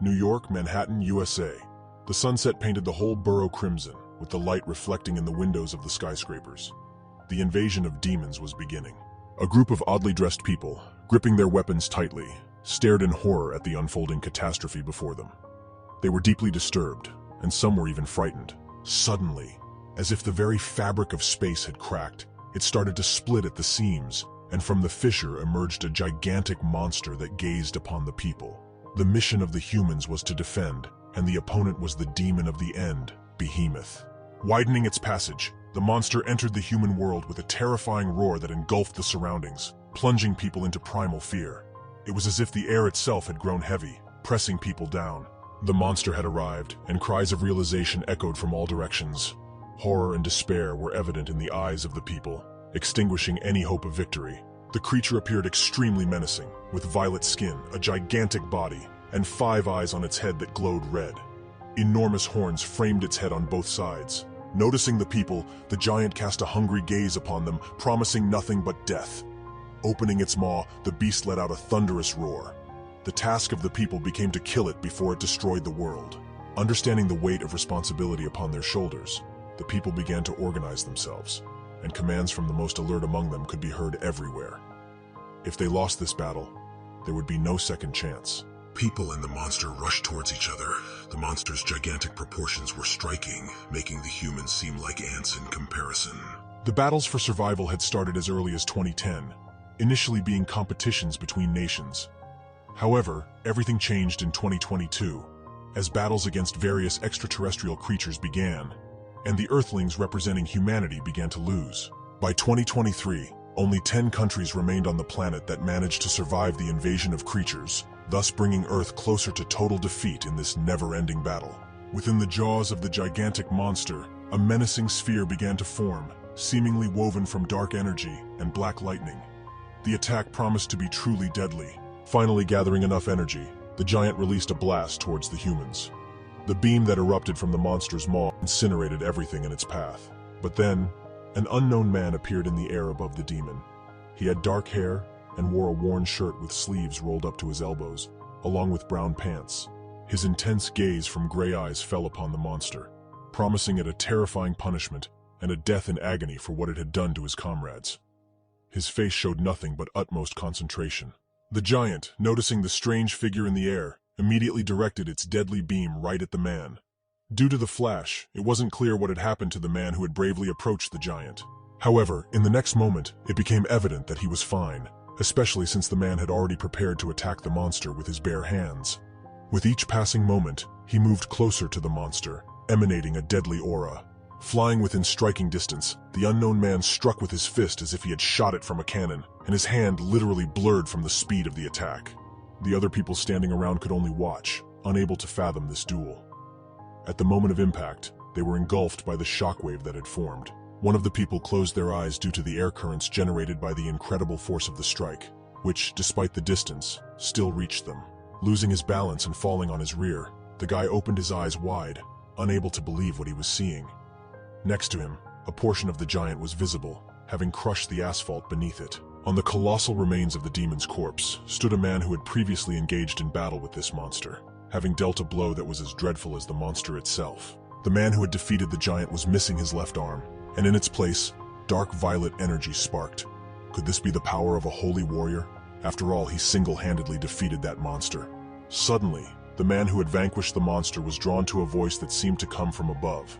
New York, Manhattan, USA. The sunset painted the whole borough crimson, with the light reflecting in the windows of the skyscrapers. The invasion of demons was beginning. A group of oddly dressed people, gripping their weapons tightly, stared in horror at the unfolding catastrophe before them. They were deeply disturbed, and some were even frightened. Suddenly, as if the very fabric of space had cracked, it started to split at the seams, and from the fissure emerged a gigantic monster that gazed upon the people. The mission of the humans was to defend, and the opponent was the demon of the end, Behemoth. Widening its passage, the monster entered the human world with a terrifying roar that engulfed the surroundings, plunging people into primal fear. It was as if the air itself had grown heavy, pressing people down. The monster had arrived, and cries of realization echoed from all directions. Horror and despair were evident in the eyes of the people, extinguishing any hope of victory. The creature appeared extremely menacing, with violet skin, a gigantic body, and 5 eyes on its head that glowed red. Enormous horns framed its head on both sides. Noticing the people, the giant cast a hungry gaze upon them, promising nothing but death. Opening its maw, the beast let out a thunderous roar. The task of the people became to kill it before it destroyed the world. Understanding the weight of responsibility upon their shoulders, the people began to organize themselves, and commands from the most alert among them could be heard everywhere. If they lost this battle, there would be no second chance. People and the monster rushed towards each other. The monster's gigantic proportions were striking, making the humans seem like ants in comparison. The battles for survival had started as early as 2010, initially being competitions between nations. However, everything changed in 2022, as battles against various extraterrestrial creatures began, and the Earthlings representing humanity began to lose. By 2023, only 10 countries remained on the planet that managed to survive the invasion of creatures, thus bringing Earth closer to total defeat in this never-ending battle. Within the jaws of the gigantic monster, a menacing sphere began to form, seemingly woven from dark energy and black lightning. The attack promised to be truly deadly. Finally gathering enough energy, the giant released a blast towards the humans. The beam that erupted from the monster's maw incinerated everything in its path. But then, an unknown man appeared in the air above the demon. He had dark hair and wore a worn shirt with sleeves rolled up to his elbows, along with brown pants. His intense gaze from gray eyes fell upon the monster, promising it a terrifying punishment and a death in agony for what it had done to his comrades. His face showed nothing but utmost concentration. The giant, noticing the strange figure in the air, immediately directed its deadly beam right at the man. Due to the flash, it wasn't clear what had happened to the man who had bravely approached the giant. However, in the next moment, it became evident that he was fine, especially since the man had already prepared to attack the monster with his bare hands. With each passing moment, he moved closer to the monster, emanating a deadly aura. Flying within striking distance, the unknown man struck with his fist as if he had shot it from a cannon, and his hand literally blurred from the speed of the attack. The other people standing around could only watch, unable to fathom this duel. At the moment of impact, they were engulfed by the shockwave that had formed. One of the people closed their eyes due to the air currents generated by the incredible force of the strike, which, despite the distance, still reached them. Losing his balance and falling on his rear, the guy opened his eyes wide, unable to believe what he was seeing. Next to him, a portion of the giant was visible, having crushed the asphalt beneath it. On the colossal remains of the demon's corpse stood a man who had previously engaged in battle with this monster, having dealt a blow that was as dreadful as the monster itself. The man who had defeated the giant was missing his left arm, and in its place, dark violet energy sparked. Could this be the power of a holy warrior? After all, he single-handedly defeated that monster. Suddenly, the man who had vanquished the monster was drawn to a voice that seemed to come from above.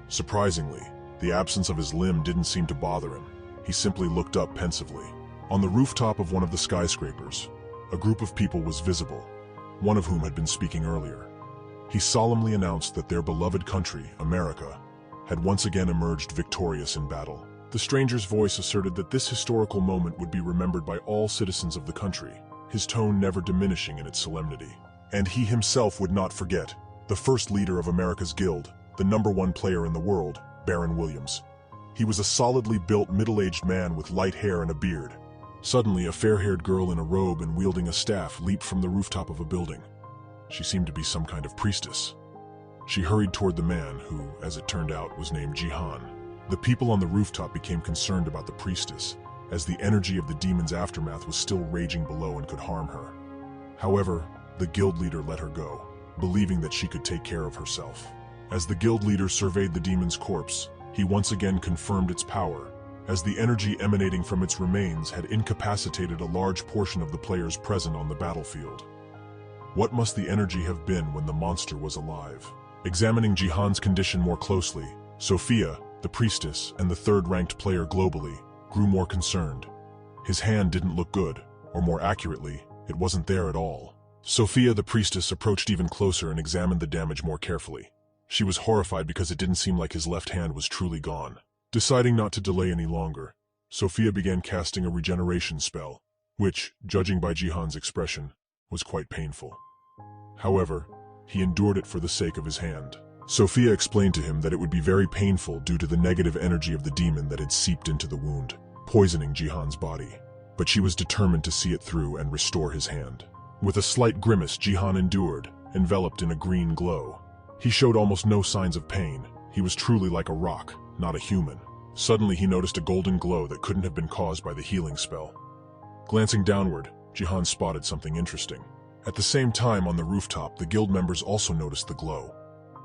Surprisingly, the absence of his limb didn't seem to bother him. He simply looked up pensively. On the rooftop of one of the skyscrapers, a group of people was visible, one of whom had been speaking earlier. He solemnly announced that their beloved country, America, had once again emerged victorious in battle. The stranger's voice asserted that this historical moment would be remembered by all citizens of the country, his tone never diminishing in its solemnity. And he himself would not forget, the first leader of America's Guild, the #1 player in the world, Baron Williams. He was a solidly built middle-aged man with light hair and a beard. Suddenly, a fair-haired girl in a robe and wielding a staff leaped from the rooftop of a building. She seemed to be some kind of priestess. She hurried toward the man who, as it turned out, was named Jihan. The people on the rooftop became concerned about the priestess, as the energy of the demon's aftermath was still raging below and could harm her. However, the guild leader let her go, believing that she could take care of herself. As the guild leader surveyed the demon's corpse, he once again confirmed its power, as the energy emanating from its remains had incapacitated a large portion of the players present on the battlefield. What must the energy have been when the monster was alive? Examining Jihan's condition more closely, Sophia, the priestess and the third-ranked player globally, grew more concerned. His hand didn't look good, or more accurately, it wasn't there at all. Sophia, the priestess, approached even closer and examined the damage more carefully. She was horrified because it didn't seem like his left hand was truly gone. Deciding not to delay any longer, Sophia began casting a regeneration spell, which, judging by Jihan's expression, was quite painful. However, he endured it for the sake of his hand. Sophia explained to him that it would be very painful due to the negative energy of the demon that had seeped into the wound, poisoning Jihan's body. But she was determined to see it through and restore his hand. With a slight grimace, Jihan endured, enveloped in a green glow. He showed almost no signs of pain. He was truly like a rock, not a human. Suddenly he noticed a golden glow that couldn't have been caused by the healing spell. Glancing downward, Jihan spotted something interesting. At the same time, on the rooftop, the guild members also noticed the glow.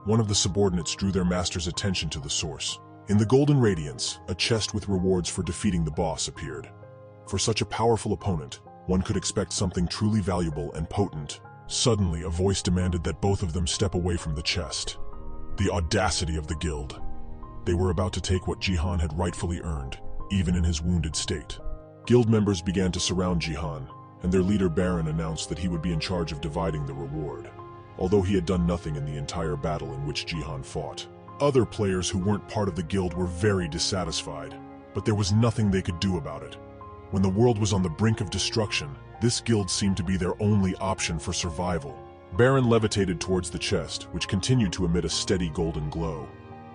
One of the subordinates drew their master's attention to the source. In the golden radiance, a chest with rewards for defeating the boss appeared. For such a powerful opponent, one could expect something truly valuable and potent. Suddenly, a voice demanded that both of them step away from the chest. The audacity of the guild. They were about to take what Jihan had rightfully earned, even in his wounded state. Guild members began to surround Jihan, and their leader Baron announced that he would be in charge of dividing the reward, although he had done nothing in the entire battle in which Jihan fought. Other players who weren't part of the guild were very dissatisfied, but there was nothing they could do about it. When the world was on the brink of destruction, this guild seemed to be their only option for survival. Baron levitated towards the chest, which continued to emit a steady golden glow.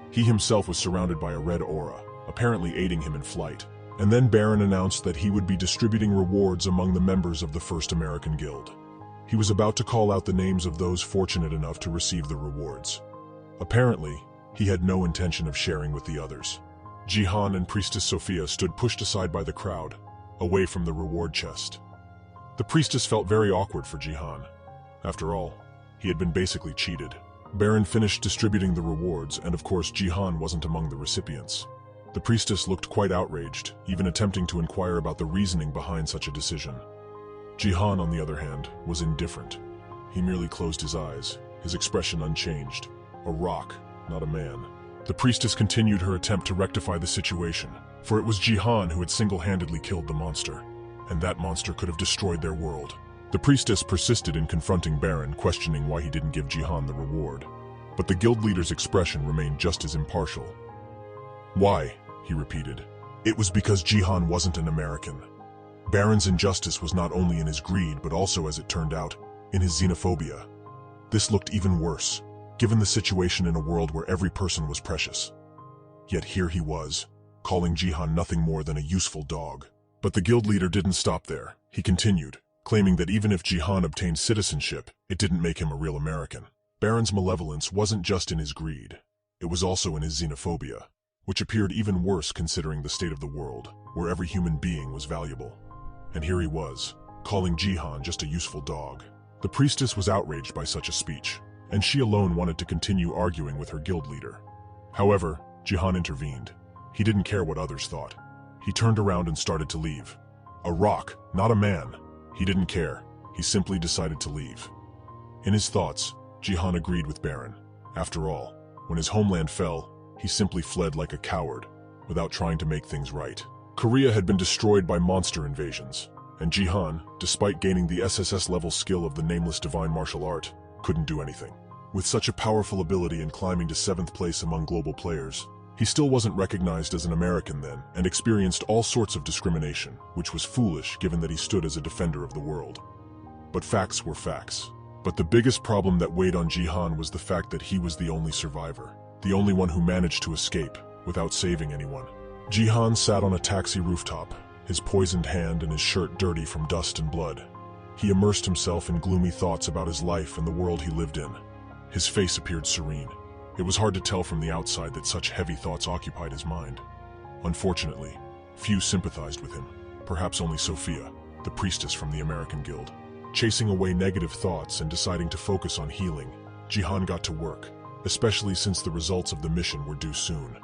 He himself was surrounded by a red aura, apparently aiding him in flight. And then Baron announced that he would be distributing rewards among the members of the First American Guild. He was about to call out the names of those fortunate enough to receive the rewards. Apparently, he had no intention of sharing with the others. Jihan and Priestess Sophia stood pushed aside by the crowd, away from the reward chest. The priestess felt very awkward for Jihan. After all, he had been basically cheated. Baron finished distributing the rewards, and of course Jihan wasn't among the recipients. The priestess looked quite outraged, even attempting to inquire about the reasoning behind such a decision. Jihan, on the other hand, was indifferent. He merely closed his eyes, his expression unchanged. A rock, not a man. The priestess continued her attempt to rectify the situation, for it was Jihan who had single-handedly killed the monster, and that monster could have destroyed their world. The priestess persisted in confronting Baron, questioning why he didn't give Jihan the reward. But the guild leader's expression remained just as impartial. "Why?" he repeated. "It was because Jihan wasn't an American." Baron's injustice was not only in his greed, but also, as it turned out, in his xenophobia. This looked even worse, given the situation in a world where every person was precious. Yet here he was, calling Jihan nothing more than a useful dog. But the guild leader didn't stop there. He continued, claiming that even if Jihan obtained citizenship, it didn't make him a real American. Baron's malevolence wasn't just in his greed. It was also in his xenophobia, which appeared even worse considering the state of the world, where every human being was valuable. And here he was, calling Jihan just a useful dog. The priestess was outraged by such a speech, and she alone wanted to continue arguing with her guild leader. However, Jihan intervened. He didn't care what others thought. He turned around and started to leave. A rock, not a man. He didn't care. He simply decided to leave. In his thoughts, Jihan agreed with Baron. After all, when his homeland fell, he simply fled like a coward, without trying to make things right. Korea had been destroyed by monster invasions, and Jihan, despite gaining the SSS-level skill of the nameless divine martial art, couldn't do anything. With such a powerful ability and climbing to 7th place among global players, he still wasn't recognized as an American then, and experienced all sorts of discrimination, which was foolish given that he stood as a defender of the world. But facts were facts. But the biggest problem that weighed on Jihan was the fact that he was the only survivor, the only one who managed to escape, without saving anyone. Jihan sat on a taxi rooftop, his poisoned hand and his shirt dirty from dust and blood. He immersed himself in gloomy thoughts about his life and the world he lived in. His face appeared serene. It was hard to tell from the outside that such heavy thoughts occupied his mind. Unfortunately, few sympathized with him, perhaps only Sophia, the priestess from the American Guild. Chasing away negative thoughts and deciding to focus on healing, Jihan got to work, especially since the results of the mission were due soon.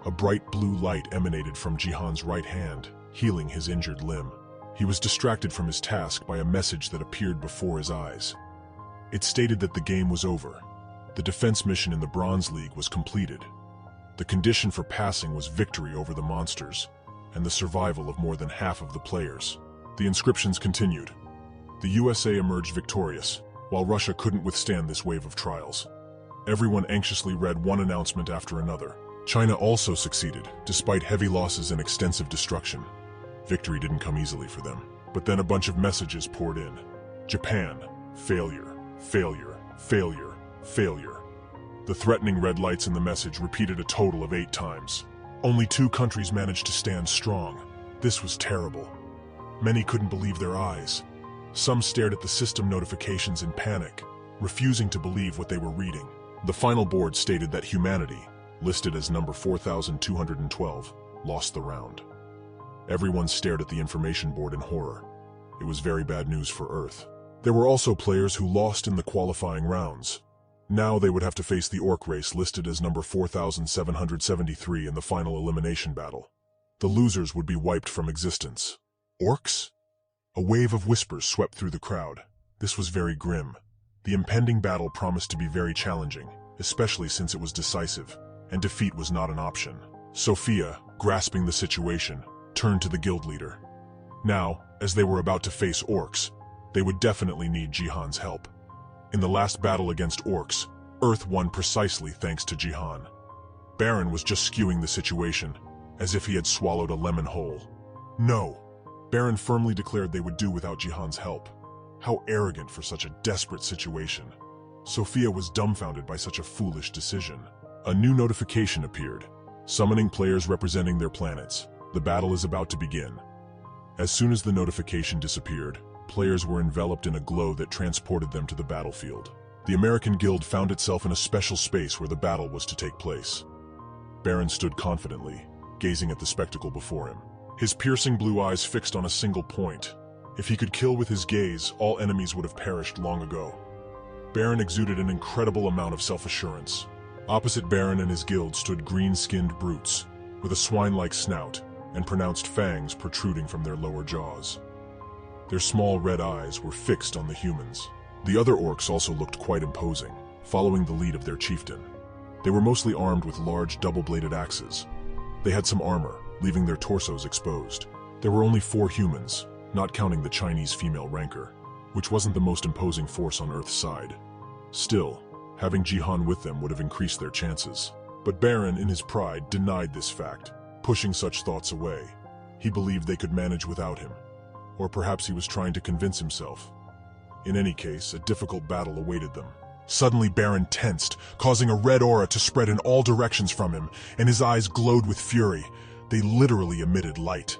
A bright blue light emanated from Jihan's right hand, healing his injured limb. He was distracted from his task by a message that appeared before his eyes. It stated that the game was over. The defense mission in the Bronze League was completed. The condition for passing was victory over the monsters, and the survival of more than half of the players. The inscriptions continued. The USA emerged victorious, while Russia couldn't withstand this wave of trials. Everyone anxiously read one announcement after another. China also succeeded, despite heavy losses and extensive destruction. Victory didn't come easily for them, but then a bunch of messages poured in. Japan, failure, failure, failure, failure. The threatening red lights in the message repeated a total of 8 times. Only 2 countries managed to stand strong. This was terrible. Many couldn't believe their eyes. Some stared at the system notifications in panic, refusing to believe what they were reading. The final board stated that humanity, listed as number 4212, lost the round. Everyone stared at the information board in horror. It was very bad news for Earth. There were also players who lost in the qualifying rounds. Now they would have to face the Orc race listed as number 4773 in the final elimination battle. The losers would be wiped from existence. Orcs? A wave of whispers swept through the crowd. This was very grim. The impending battle promised to be very challenging, especially since it was decisive, and defeat was not an option. Sophia, grasping the situation, turned to the guild leader. Now, as they were about to face Orcs, they would definitely need Jihan's help. In the last battle against Orcs, Earth won precisely thanks to Jihan. Baron was just skewing the situation, as if he had swallowed a lemon whole. No! Baron firmly declared they would do without Jihan's help. How arrogant for such a desperate situation. Sophia was dumbfounded by such a foolish decision. A new notification appeared, summoning players representing their planets. The battle is about to begin. As soon as the notification disappeared, players were enveloped in a glow that transported them to the battlefield. The American Guild found itself in a special space where the battle was to take place. Baron stood confidently, gazing at the spectacle before him. His piercing blue eyes fixed on a single point. If he could kill with his gaze, all enemies would have perished long ago. Baron exuded an incredible amount of self-assurance. Opposite Baron and his guild stood green-skinned brutes, with a swine-like snout and pronounced fangs protruding from their lower jaws. Their small red eyes were fixed on the humans. The other orcs also looked quite imposing, following the lead of their chieftain. They were mostly armed with large double-bladed axes. They had some armor, leaving their torsos exposed. There were only 4 humans, not counting the Chinese female Rancor, which wasn't the most imposing force on Earth's side. Still, having Jihan with them would have increased their chances. But Baron, in his pride, denied this fact, pushing such thoughts away. He believed they could manage without him. Or perhaps he was trying to convince himself. In any case, a difficult battle awaited them. Suddenly Baron tensed, causing a red aura to spread in all directions from him, and his eyes glowed with fury. They literally emitted light.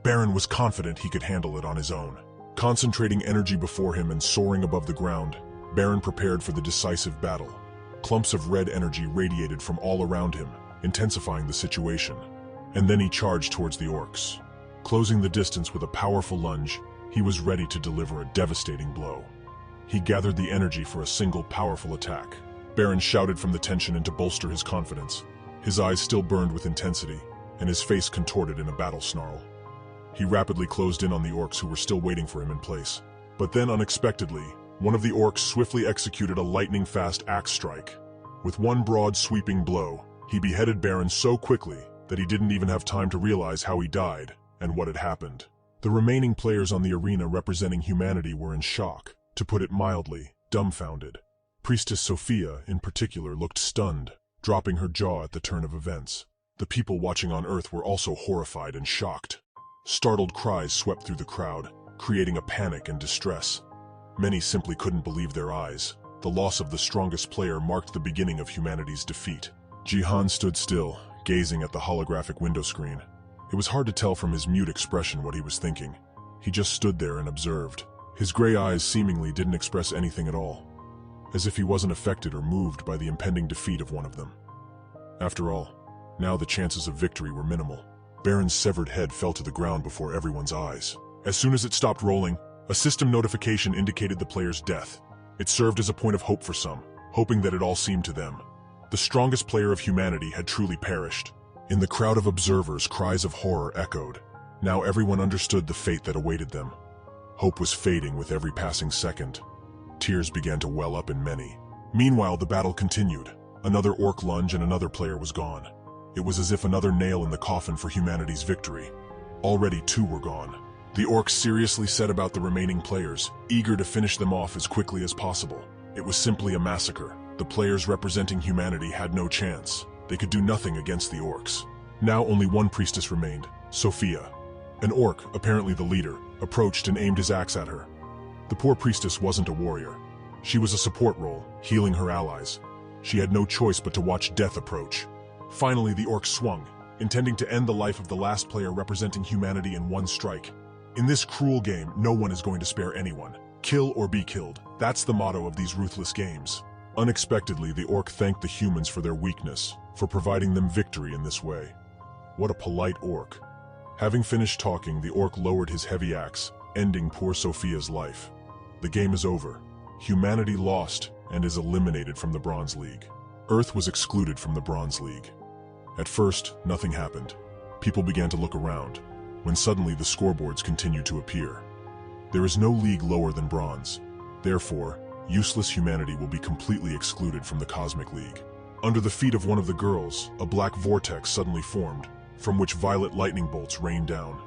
Baron was confident he could handle it on his own. Concentrating energy before him and soaring above the ground, Baron prepared for the decisive battle. Clumps of red energy radiated from all around him, intensifying the situation. And then he charged towards the orcs. Closing the distance with a powerful lunge, he was ready to deliver a devastating blow. He gathered the energy for a single powerful attack. Baron shouted from the tension and to bolster his confidence. His eyes still burned with intensity, and his face contorted in a battle snarl. He rapidly closed in on the orcs who were still waiting for him in place. But then, unexpectedly, one of the orcs swiftly executed a lightning-fast axe strike. With one broad, sweeping blow, he beheaded Baron so quickly that he didn't even have time to realize how he died and what had happened. The remaining players on the arena representing humanity were in shock, to put it mildly, dumbfounded. Priestess Sophia, in particular, looked stunned, dropping her jaw at the turn of events. The people watching on Earth were also horrified and shocked. Startled cries swept through the crowd, creating a panic and distress. Many simply couldn't believe their eyes. The loss of the strongest player marked the beginning of humanity's defeat. Jihan stood still, gazing at the holographic window screen. It was hard to tell from his mute expression what he was thinking. He just stood there and observed. His gray eyes seemingly didn't express anything at all, as if he wasn't affected or moved by the impending defeat of one of them. After all, now the chances of victory were minimal. Baron's severed head fell to the ground before everyone's eyes. As soon as it stopped rolling, A system notification indicated the player's death. It served as a point of hope for some, hoping that it all seemed to them. The strongest player of humanity had truly perished. In the crowd of observers, cries of horror echoed. Now everyone understood the fate that awaited them. Hope was fading with every passing second. Tears began to well up in many. Meanwhile, the battle continued. Another orc lunge and another player was gone. It was as if another nail in the coffin for humanity's victory. Already 2 were gone. The orcs seriously set about the remaining players, eager to finish them off as quickly as possible. It was simply a massacre. The players representing humanity had no chance. They could do nothing against the orcs. Now only one priestess remained, Sophia. An orc, apparently the leader, approached and aimed his axe at her. The poor priestess wasn't a warrior. She was a support role, healing her allies. She had no choice but to watch death approach. Finally, the orc swung, intending to end the life of the last player representing humanity in one strike. In this cruel game, no one is going to spare anyone. Kill or be killed. That's the motto of these ruthless games. Unexpectedly, the orc thanked the humans for their weakness, for providing them victory in this way. What a polite orc. Having finished talking, the orc lowered his heavy axe, ending poor Sophia's life. The game is over. Humanity lost and is eliminated from the Bronze League. Earth was excluded from the Bronze League. At first, nothing happened. People began to look around, when suddenly the scoreboards continued to appear. There is no league lower than Bronze. Therefore, useless humanity will be completely excluded from the Cosmic League. Under the feet of one of the girls, a black vortex suddenly formed, from which violet lightning bolts rained down.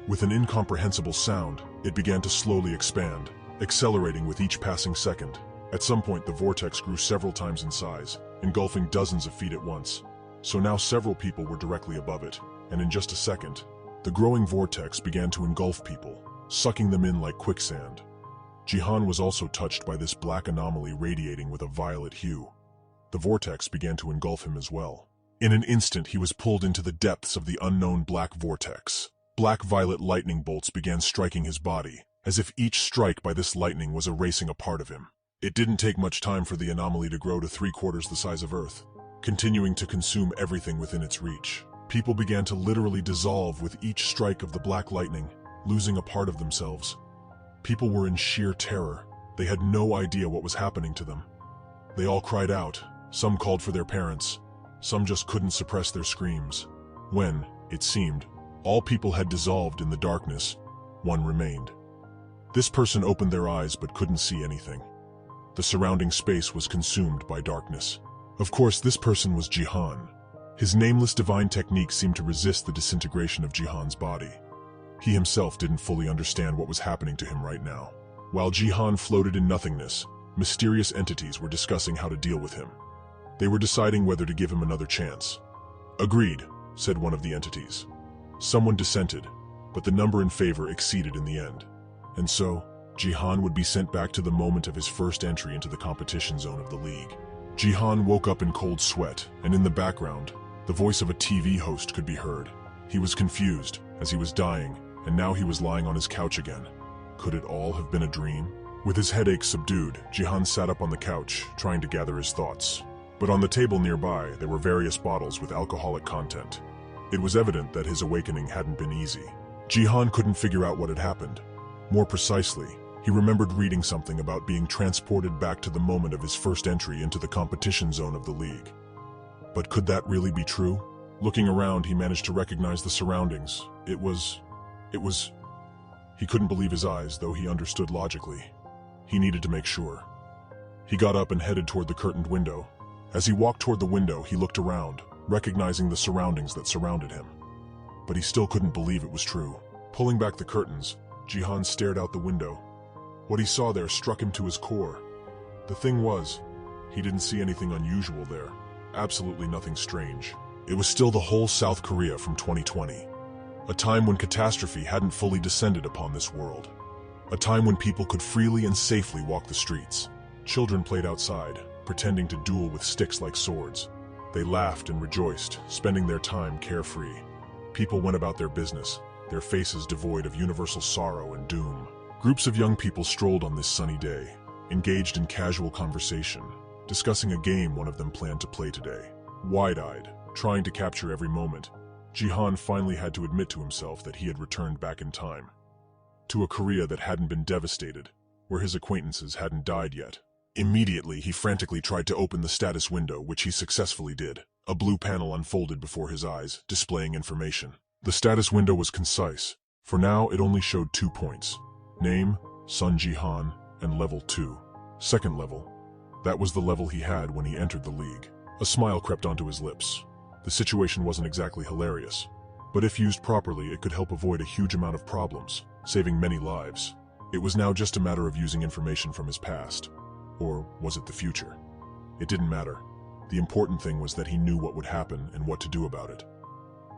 With an incomprehensible sound, it began to slowly expand, accelerating with each passing second. At some point, the vortex grew several times in size, engulfing dozens of feet at once. So now several people were directly above it, and in just a second, the growing vortex began to engulf people, sucking them in like quicksand. Jihan was also touched by this black anomaly radiating with a violet hue. The vortex began to engulf him as well. In an instant, he was pulled into the depths of the unknown black vortex. Black-violet lightning bolts began striking his body, as if each strike by this lightning was erasing a part of him. It didn't take much time for the anomaly to grow to 3/4 the size of Earth, continuing to consume everything within its reach. People began to literally dissolve with each strike of the black lightning, losing a part of themselves. People were in sheer terror. They had no idea what was happening to them. They all cried out. Some called for their parents. Some just couldn't suppress their screams. When, it seemed, all people had dissolved in the darkness, one remained. This person opened their eyes but couldn't see anything. The surrounding space was consumed by darkness. Of course, this person was Jihan. His nameless divine technique seemed to resist the disintegration of Jihan's body. He himself didn't fully understand what was happening to him right now. While Jihan floated in nothingness, mysterious entities were discussing how to deal with him. They were deciding whether to give him another chance. "Agreed," said one of the entities. Someone dissented, but the number in favor exceeded in the end. And so, Jihan would be sent back to the moment of his first entry into the competition zone of the league. Jihan woke up in cold sweat, and in the background, the voice of a TV host could be heard. He was confused, as he was dying, and now he was lying on his couch again. Could it all have been a dream? With his headache subdued, Jihan sat up on the couch, trying to gather his thoughts. But on the table nearby, there were various bottles with alcoholic content. It was evident that his awakening hadn't been easy. Jihan couldn't figure out what had happened. More precisely, he remembered reading something about being transported back to the moment of his first entry into the competition zone of the league. But could that really be true? Looking around, he managed to recognize the surroundings. It was... He couldn't believe his eyes, though he understood logically. He needed to make sure. He got up and headed toward the curtained window. As he walked toward the window, he looked around, recognizing the surroundings that surrounded him. But he still couldn't believe it was true. Pulling back the curtains, Jihan stared out the window. What he saw there struck him to his core. The thing was, he didn't see anything unusual there. Absolutely nothing strange. It was still the whole South Korea from 2020. A time when catastrophe hadn't fully descended upon this world. A time when people could freely and safely walk the streets. Children played outside, pretending to duel with sticks like swords. They laughed and rejoiced, spending their time carefree. People went about their business, their faces devoid of universal sorrow and doom. Groups of young people strolled on this sunny day, engaged in casual conversation, discussing a game one of them planned to play today. Wide-eyed, trying to capture every moment, Jihan finally had to admit to himself that he had returned back in time. to a Korea that hadn't been devastated, where his acquaintances hadn't died yet. Immediately, he frantically tried to open the status window, which he successfully did. A blue panel unfolded before his eyes, displaying information. The status window was concise. For now, it only showed 2 points. Name, Sun Jihan, and level 2. Second level. That was the level he had when he entered the league. A smile crept onto his lips. The situation wasn't exactly hilarious, but if used properly, it could help avoid a huge amount of problems, saving many lives. It was now just a matter of using information from his past. Or was it the future? It didn't matter. The important thing was that he knew what would happen and what to do about it.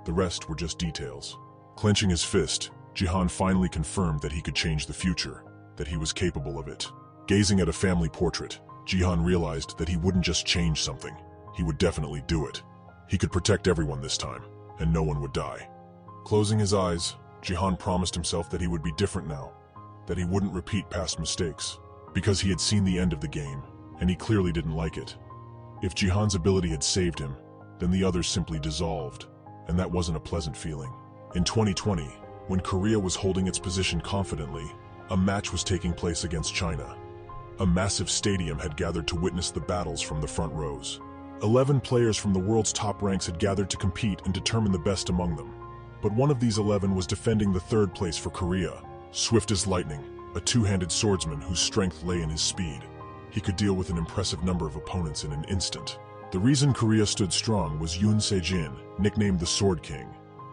The rest were just details. Clenching his fist, Jihan finally confirmed that he could change the future, that he was capable of it. Gazing at a family portrait, Jihan realized that he wouldn't just change something, he would definitely do it. He could protect everyone this time, and no one would die. Closing his eyes, Jihan promised himself that he would be different now, that he wouldn't repeat past mistakes, because he had seen the end of the game, and he clearly didn't like it. If Jihan's ability had saved him, then the others simply dissolved, and that wasn't a pleasant feeling. In 2020, when Korea was holding its position confidently, a match was taking place against China. A massive stadium had gathered to witness the battles from the front rows. 11 players from the world's top ranks had gathered to compete and determine the best among them. But one of these 11 was defending the third place for Korea. Swift as lightning, a two-handed swordsman whose strength lay in his speed. He could deal with an impressive number of opponents in an instant. The reason Korea stood strong was Yoon Se-jin, nicknamed the Sword King.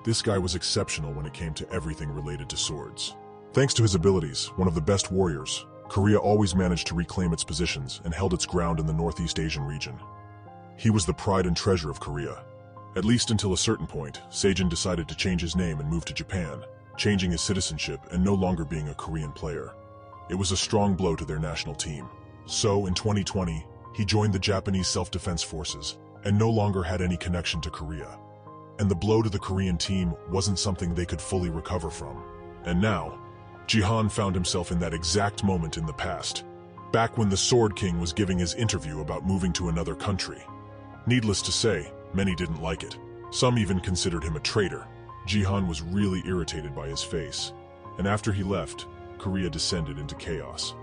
This guy was exceptional when it came to everything related to swords. Thanks to his abilities, one of the best warriors, Korea always managed to reclaim its positions and held its ground in the Northeast Asian region. He was the pride and treasure of Korea. At least until a certain point, Se-jin decided to change his name and move to Japan, changing his citizenship and no longer being a Korean player. It was a strong blow to their national team. So, in 2020, he joined the Japanese Self-Defense Forces and no longer had any connection to Korea. And the blow to the Korean team wasn't something they could fully recover from. And now, Jihan found himself in that exact moment in the past, back when the Sword King was giving his interview about moving to another country. Needless to say, many didn't like it. Some even considered him a traitor. Jihan was really irritated by his face, and after he left, Korea descended into chaos.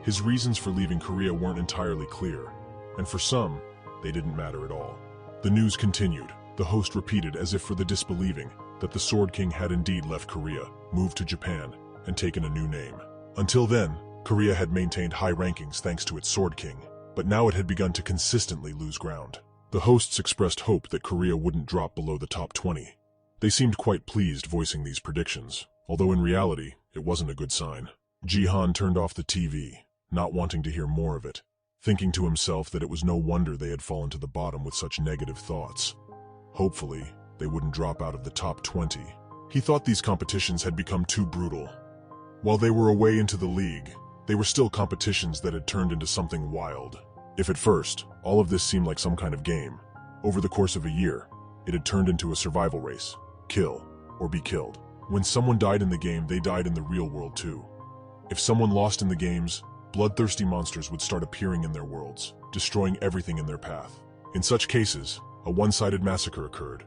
His reasons for leaving Korea weren't entirely clear, and for some, they didn't matter at all. The news continued. The host repeated, as if for the disbelieving, that the Sword King had indeed left Korea, moved to Japan, and taken a new name. Until then, Korea had maintained high rankings thanks to its Sword King, but now it had begun to consistently lose ground. The hosts expressed hope that Korea wouldn't drop below the top 20. They seemed quite pleased voicing these predictions, although in reality, it wasn't a good sign. Jihan turned off the TV, not wanting to hear more of it, thinking to himself that it was no wonder they had fallen to the bottom with such negative thoughts. Hopefully, they wouldn't drop out of the top 20. He thought these competitions had become too brutal. While they were away into the league, they were still competitions that had turned into something wild. If at first, all of this seemed like some kind of game, over the course of a year, it had turned into a survival race. Kill, or be killed. When someone died in the game, they died in the real world too. If someone lost in the games, bloodthirsty monsters would start appearing in their worlds, destroying everything in their path. In such cases, a one-sided massacre occurred.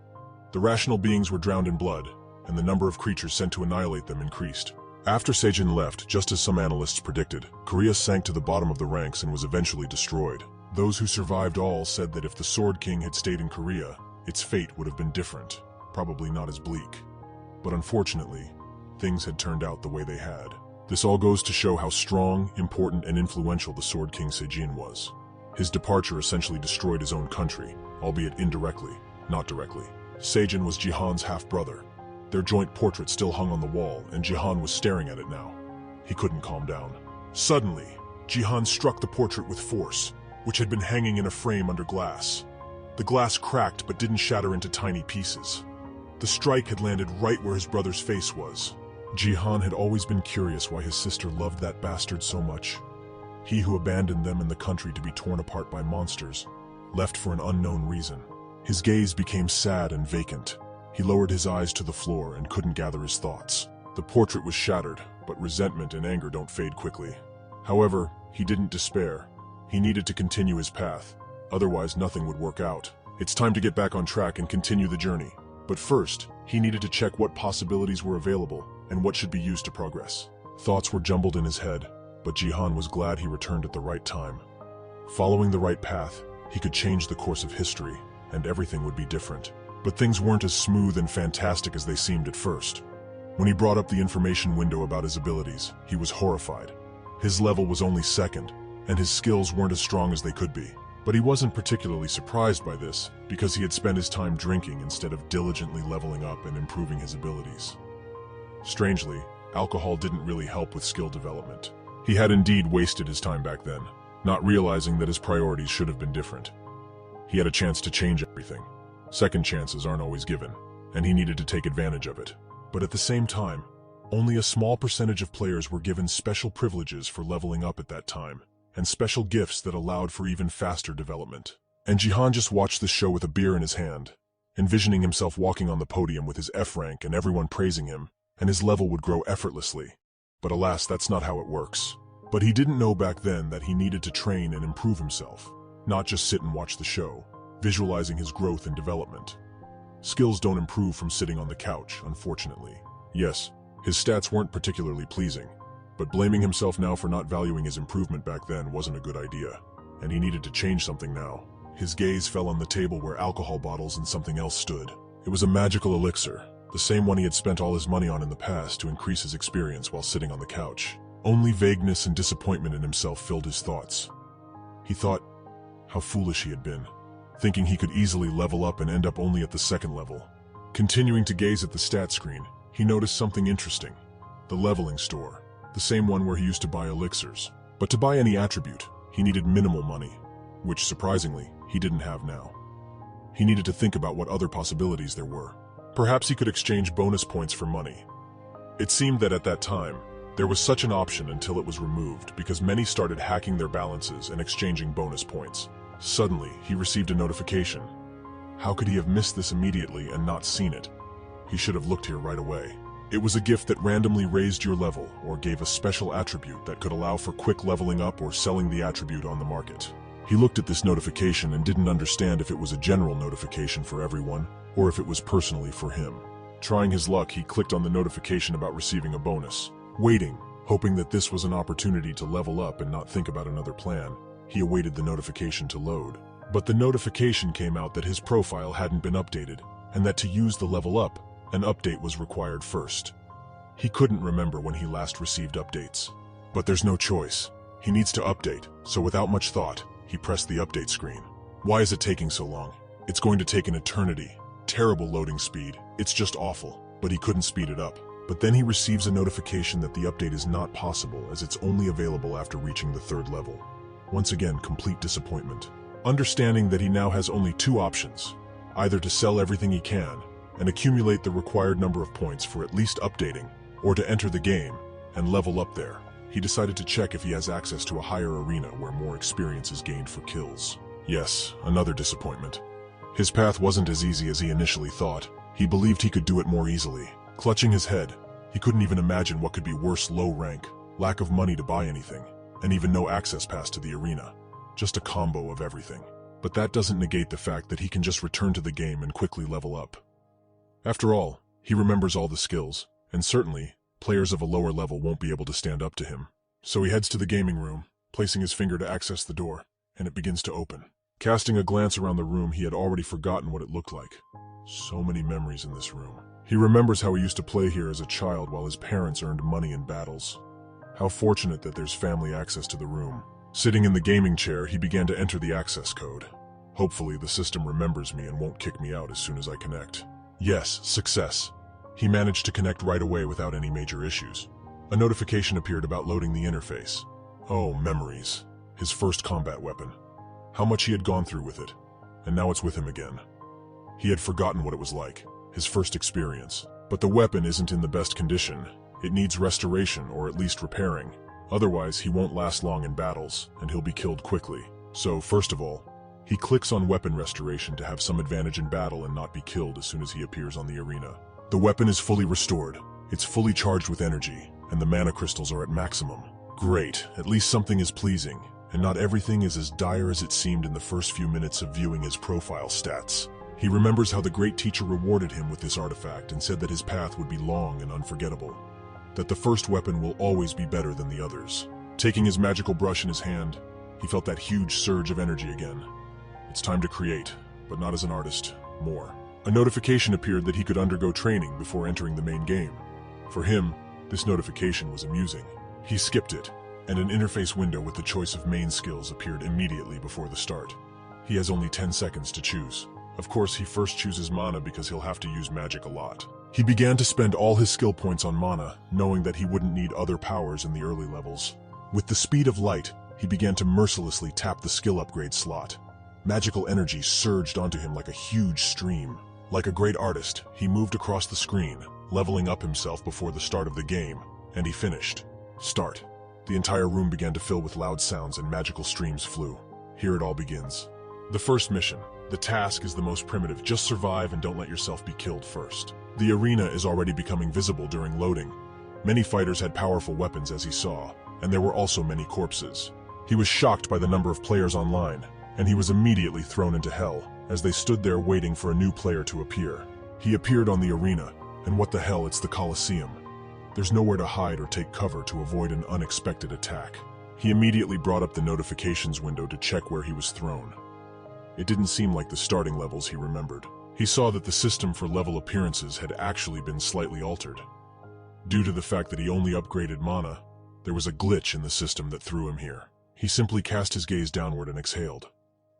The rational beings were drowned in blood, and the number of creatures sent to annihilate them increased. After Se-jin left, just as some analysts predicted, Korea sank to the bottom of the ranks and was eventually destroyed. Those who survived all said that if the Sword King had stayed in Korea, its fate would have been different, probably not as bleak. But unfortunately, things had turned out the way they had. This all goes to show how strong, important, and influential the Sword King Se-jin was. His departure essentially destroyed his own country, albeit indirectly, not directly. Se-jin was Jihan's half-brother. Their joint portrait still hung on the wall, and Jihan was staring at it now. He couldn't calm down. Suddenly, Jihan struck the portrait with force, which had been hanging in a frame under glass. The glass cracked but didn't shatter into tiny pieces. The strike had landed right where his brother's face was. Jihan had always been curious why his sister loved that bastard so much. He who abandoned them in the country to be torn apart by monsters, left for an unknown reason. His gaze became sad and vacant. He lowered his eyes to the floor and couldn't gather his thoughts. The portrait was shattered, but resentment and anger don't fade quickly. However, he didn't despair. He needed to continue his path, otherwise nothing would work out. It's time to get back on track and continue the journey. But first, he needed to check what possibilities were available and what should be used to progress. Thoughts were jumbled in his head, but Jihan was glad he returned at the right time. Following the right path, he could change the course of history, and everything would be different. But things weren't as smooth and fantastic as they seemed at first. When he brought up the information window about his abilities, he was horrified. His level was only second, and his skills weren't as strong as they could be. But he wasn't particularly surprised by this, because he had spent his time drinking instead of diligently leveling up and improving his abilities. Strangely, alcohol didn't really help with skill development. He had indeed wasted his time back then, not realizing that his priorities should have been different. He had a chance to change everything. Second chances aren't always given, and he needed to take advantage of it. But at the same time, only a small percentage of players were given special privileges for leveling up at that time, and special gifts that allowed for even faster development. And Jihan just watched the show with a beer in his hand, envisioning himself walking on the podium with his F rank and everyone praising him, and his level would grow effortlessly. But alas, that's not how it works. But he didn't know back then that he needed to train and improve himself, not just sit and watch the show, visualizing his growth and development. Skills don't improve from sitting on the couch, unfortunately. Yes, his stats weren't particularly pleasing, but blaming himself now for not valuing his improvement back then wasn't a good idea, and he needed to change something now. His gaze fell on the table where alcohol bottles and something else stood. It was a magical elixir, the same one he had spent all his money on in the past to increase his experience while sitting on the couch. Only vagueness and disappointment in himself filled his thoughts. He thought how foolish he had been, thinking he could easily level up and end up only at the second level. Continuing to gaze at the stat screen, he noticed something interesting. The leveling store, the same one where he used to buy elixirs. But to buy any attribute, he needed minimal money, which surprisingly, he didn't have now. He needed to think about what other possibilities there were. Perhaps he could exchange bonus points for money. It seemed that at that time, there was such an option until it was removed because many started hacking their balances and exchanging bonus points. Suddenly, he received a notification. How could he have missed this immediately and not seen it? He should have looked here right away. It was a gift that randomly raised your level or gave a special attribute that could allow for quick leveling up or selling the attribute on the market. He looked at this notification and didn't understand if it was a general notification for everyone or if it was personally for him. Trying his luck, he clicked on the notification about receiving a bonus. Waiting, hoping that this was an opportunity to level up and not think about another plan, he awaited the notification to load. But the notification came out that his profile hadn't been updated, and that to use the level up, an update was required first. He couldn't remember when he last received updates. But there's no choice. He needs to update, so without much thought, he pressed the update screen. Why is it taking so long? It's going to take an eternity. Terrible loading speed. It's just awful. But he couldn't speed it up. But then he receives a notification that the update is not possible as it's only available after reaching the third level. Once again, complete disappointment. Understanding that he now has only two options, either to sell everything he can and accumulate the required number of points for at least updating, or to enter the game and level up there. He decided to check if he has access to a higher arena where more experience is gained for kills. Yes, another disappointment. His path wasn't as easy as he initially thought. He believed he could do it more easily. Clutching his head, he couldn't even imagine what could be worse: low rank, lack of money to buy anything, and even no access pass to the arena. Just a combo of everything. But that doesn't negate the fact that he can just return to the game and quickly level up. After all, he remembers all the skills, and certainly, players of a lower level won't be able to stand up to him. So he heads to the gaming room, placing his finger to access the door, and it begins to open. Casting a glance around the room, he had already forgotten what it looked like. So many memories in this room. He remembers how he used to play here as a child while his parents earned money in battles. How fortunate that there's family access to the room. Sitting in the gaming chair, he began to enter the access code. Hopefully, the system remembers me and won't kick me out as soon as I connect. Yes, success. He managed to connect right away without any major issues. A notification appeared about loading the interface. Oh, memories. His first combat weapon. How much he had gone through with it. And now it's with him again. He had forgotten what it was like, his first experience. But the weapon isn't in the best condition. It needs restoration or at least repairing. Otherwise, he won't last long in battles, and he'll be killed quickly. So, first of all, he clicks on weapon restoration to have some advantage in battle and not be killed as soon as he appears on the arena. The weapon is fully restored. It's fully charged with energy, and the mana crystals are at maximum. Great, at least something is pleasing, and not everything is as dire as it seemed in the first few minutes of viewing his profile stats. He remembers how the great teacher rewarded him with this artifact and said that his path would be long and unforgettable. that the first weapon will always be better than the others. Taking his magical brush in his hand, he felt that huge surge of energy again. It's time to create, but not as an artist, more. A notification appeared that he could undergo training before entering the main game. For him, this notification was amusing. He skipped it, and an interface window with the choice of main skills appeared immediately before the start. He has only 10 seconds to choose. Of course, he first chooses mana because he'll have to use magic a lot. He began to spend all his skill points on mana, knowing that he wouldn't need other powers in the early levels. With the speed of light, he began to mercilessly tap the skill upgrade slot. Magical energy surged onto him like a huge stream. Like a great artist, he moved across the screen, leveling up himself before the start of the game, and he finished. Start. The entire room began to fill with loud sounds and magical streams flew. Here it all begins. The first mission. The task is the most primitive. Just survive and don't let yourself be killed first. The arena is already becoming visible during loading. Many fighters had powerful weapons as he saw, and there were also many corpses. He was shocked by the number of players online, and he was immediately thrown into hell as they stood there waiting for a new player to appear. He appeared on the arena, and what the hell, it's the Colosseum. There's nowhere to hide or take cover to avoid an unexpected attack. He immediately brought up the notifications window to check where he was thrown. It didn't seem like the starting levels he remembered. He saw that the system for level appearances had actually been slightly altered. Due to the fact that he only upgraded mana, there was a glitch in the system that threw him here. He simply cast his gaze downward and exhaled.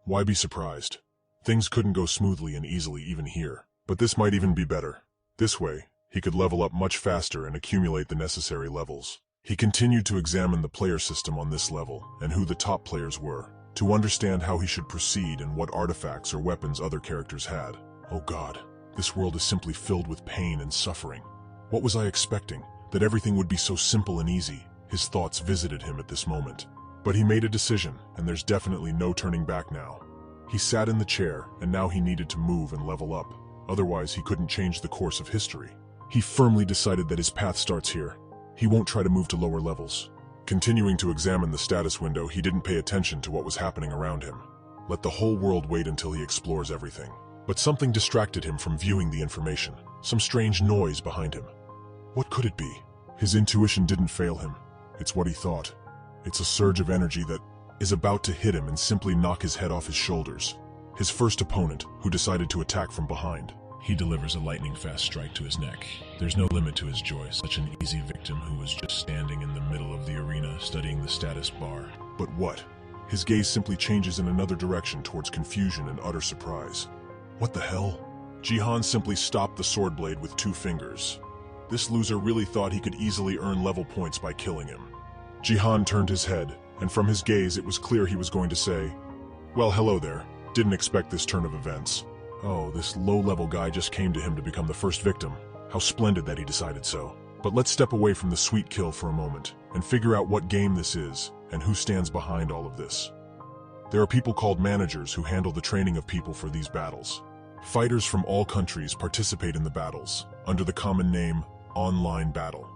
Why be surprised? Things couldn't go smoothly and easily even here, but this might even be better. This way, he could level up much faster and accumulate the necessary levels. He continued to examine the player system on this level and who the top players were, to understand how he should proceed and what artifacts or weapons other characters had. Oh God, this world is simply filled with pain and suffering. What was I expecting? That everything would be so simple and easy? His thoughts visited him at this moment. But he made a decision, and there's definitely no turning back now. He sat in the chair, and now he needed to move and level up. Otherwise, he couldn't change the course of history. He firmly decided that his path starts here. He won't try to move to lower levels. Continuing to examine the status window, he didn't pay attention to what was happening around him. Let the whole world wait until he explores everything. But something distracted him from viewing the information. Some strange noise behind him. What could it be? His intuition didn't fail him. It's what he thought. It's a surge of energy that is about to hit him and simply knock his head off his shoulders. His first opponent, who decided to attack from behind. He delivers a lightning-fast strike to his neck. There's no limit to his joy. Such an easy victim who was just standing in the middle of the arena studying the status bar. But what? His gaze simply changes in another direction towards confusion and utter surprise. What the hell? Jihan simply stopped the sword blade with 2 fingers. This loser really thought he could easily earn level points by killing him. Jihan turned his head, and from his gaze it was clear he was going to say, "Well, hello there. Didn't expect this turn of events." Oh, this low-level guy just came to him to become the first victim. How splendid that he decided so. But let's step away from the sweet kill for a moment, and figure out what game this is, and who stands behind all of this. There are people called managers who handle the training of people for these battles. Fighters from all countries participate in the battles, under the common name, Online Battle.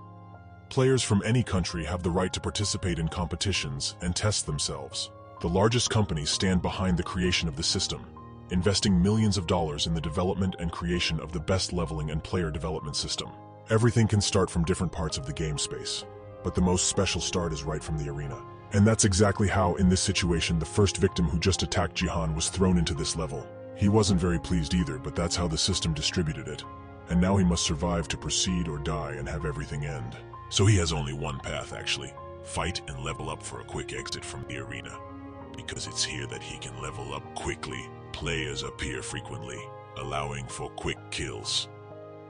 Players from any country have the right to participate in competitions and test themselves. The largest companies stand behind the creation of the system, investing millions of dollars in the development and creation of the best leveling and player development system. Everything can start from different parts of the game space, but the most special start is right from the arena. And that's exactly how, in this situation, the first victim who just attacked Jihan was thrown into this level. He wasn't very pleased either, but that's how the system distributed it. And now he must survive to proceed or die and have everything end. So he has only one path, actually. Fight and level up for a quick exit from the arena. Because it's here that he can level up quickly. Players appear frequently, allowing for quick kills.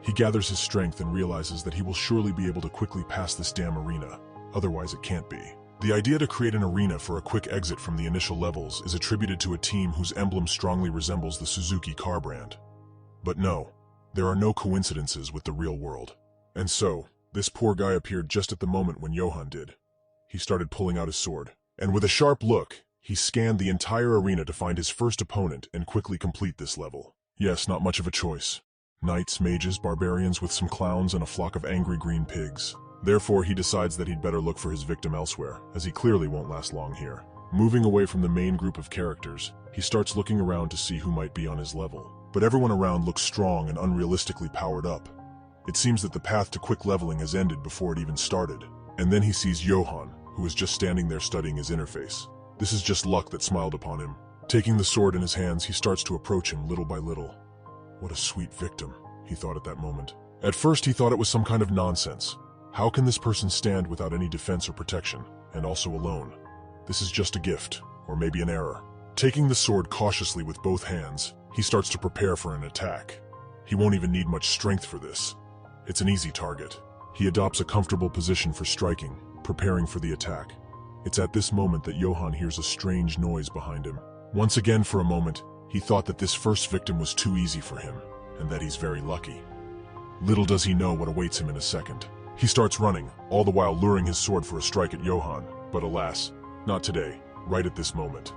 He gathers his strength and realizes that he will surely be able to quickly pass this damn arena. Otherwise it can't be. The idea to create an arena for a quick exit from the initial levels is attributed to a team whose emblem strongly resembles the Suzuki car brand. But no, there are no coincidences with the real world. And so, this poor guy appeared just at the moment when Johan did. He started pulling out his sword, and with a sharp look, he scanned the entire arena to find his first opponent and quickly complete this level. Yes, not much of a choice. Knights, mages, barbarians with some clowns and a flock of angry green pigs. Therefore, he decides that he'd better look for his victim elsewhere, as he clearly won't last long here. Moving away from the main group of characters, he starts looking around to see who might be on his level. But everyone around looks strong and unrealistically powered up. It seems that the path to quick leveling has ended before it even started. And then he sees Johann, who is just standing there studying his interface. This is just luck that smiled upon him. Taking the sword in his hands, he starts to approach him little by little. What a sweet victim, he thought at that moment. At first he thought it was some kind of nonsense. How can this person stand without any defense or protection, and also alone? This is just a gift, or maybe an error. Taking the sword cautiously with both hands, he starts to prepare for an attack. He won't even need much strength for this. It's an easy target. He adopts a comfortable position for striking, preparing for the attack. It's at this moment that Johann hears a strange noise behind him. Once again, for a moment, he thought that this first victim was too easy for him, and that he's very lucky. Little does he know what awaits him in a second. He starts running, all the while luring his sword for a strike at Johann, but alas, not today, right at this moment.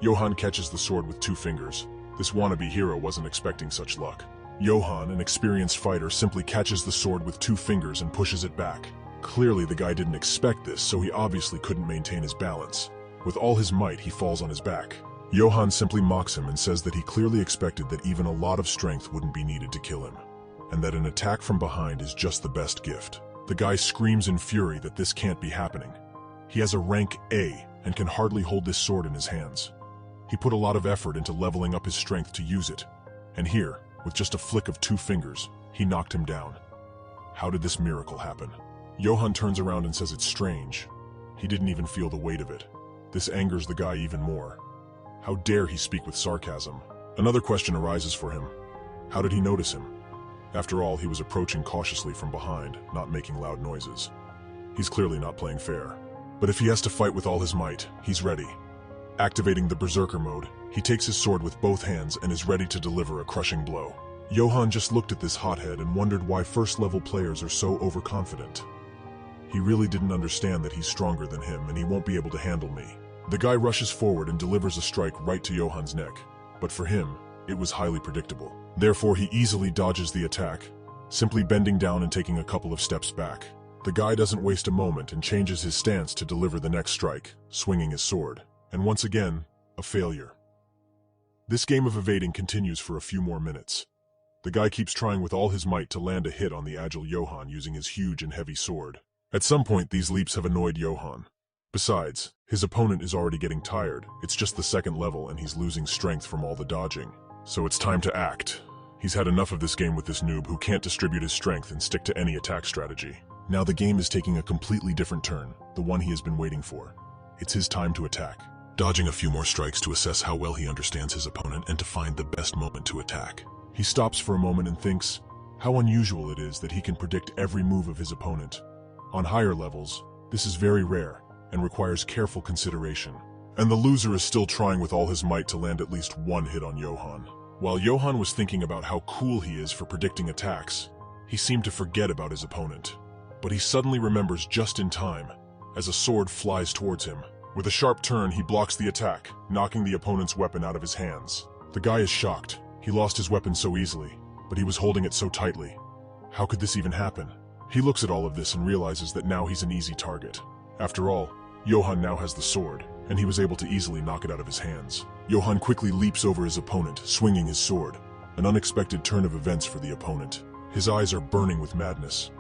Johann catches the sword with 2 fingers. This wannabe hero wasn't expecting such luck. Johann, an experienced fighter, simply catches the sword with 2 fingers and pushes it back. Clearly the guy didn't expect this, so he obviously couldn't maintain his balance. With all his might, he falls on his back. Johann simply mocks him and says that he clearly expected that even a lot of strength wouldn't be needed to kill him, and that an attack from behind is just the best gift. The guy screams in fury that this can't be happening. He has a rank A and can hardly hold this sword in his hands. He put a lot of effort into leveling up his strength to use it, and here, with just a flick of 2 fingers, he knocked him down. How did this miracle happen? Johann turns around and says it's strange. He didn't even feel the weight of it. This angers the guy even more. How dare he speak with sarcasm? Another question arises for him. How did he notice him? After all, he was approaching cautiously from behind, not making loud noises. He's clearly not playing fair. But if he has to fight with all his might, he's ready. Activating the Berserker mode, he takes his sword with both hands and is ready to deliver a crushing blow. Johann just looked at this hothead and wondered why first-level players are so overconfident. He really didn't understand that he's stronger than him and he won't be able to handle me. The guy rushes forward and delivers a strike right to Johann's neck. But for him, it was highly predictable. Therefore, he easily dodges the attack, simply bending down and taking a couple of steps back. The guy doesn't waste a moment and changes his stance to deliver the next strike, swinging his sword. And once again, a failure. This game of evading continues for a few more minutes. The guy keeps trying with all his might to land a hit on the agile Johann using his huge and heavy sword. At some point, these leaps have annoyed Johann. Besides, his opponent is already getting tired. It's just the second level and he's losing strength from all the dodging. So it's time to act. He's had enough of this game with this noob who can't distribute his strength and stick to any attack strategy. Now the game is taking a completely different turn, the one he has been waiting for. It's his time to attack. Dodging a few more strikes to assess how well he understands his opponent and to find the best moment to attack. He stops for a moment and thinks how unusual it is that he can predict every move of his opponent. On higher levels, this is very rare and requires careful consideration. And the loser is still trying with all his might to land at least one hit on Johann. While Johann was thinking about how cool he is for predicting attacks, he seemed to forget about his opponent. But he suddenly remembers just in time, as a sword flies towards him. With a sharp turn, he blocks the attack, knocking the opponent's weapon out of his hands. The guy is shocked. He lost his weapon so easily, but he was holding it so tightly. How could this even happen? He looks at all of this and realizes that now he's an easy target. After all, Johann now has the sword, and he was able to easily knock it out of his hands. Johann quickly leaps over his opponent, swinging his sword. An unexpected turn of events for the opponent. His eyes are burning with madness.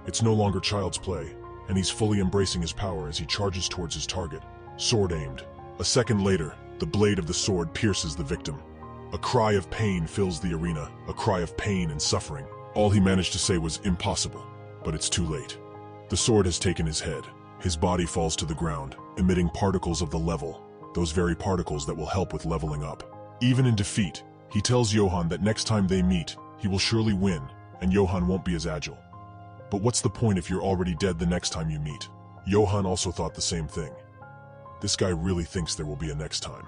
It's no longer child's play, and he's fully embracing his power as he charges towards his target. Sword aimed. A second later, the blade of the sword pierces the victim. A cry of pain fills the arena, a cry of pain and suffering. All he managed to say was impossible, but it's too late. The sword has taken his head. His body falls to the ground, emitting particles of the level, those very particles that will help with leveling up. Even in defeat, he tells Johann that next time they meet, he will surely win, and Johann won't be as agile. But what's the point if you're already dead the next time you meet? Johann also thought the same thing. This guy really thinks there will be a next time.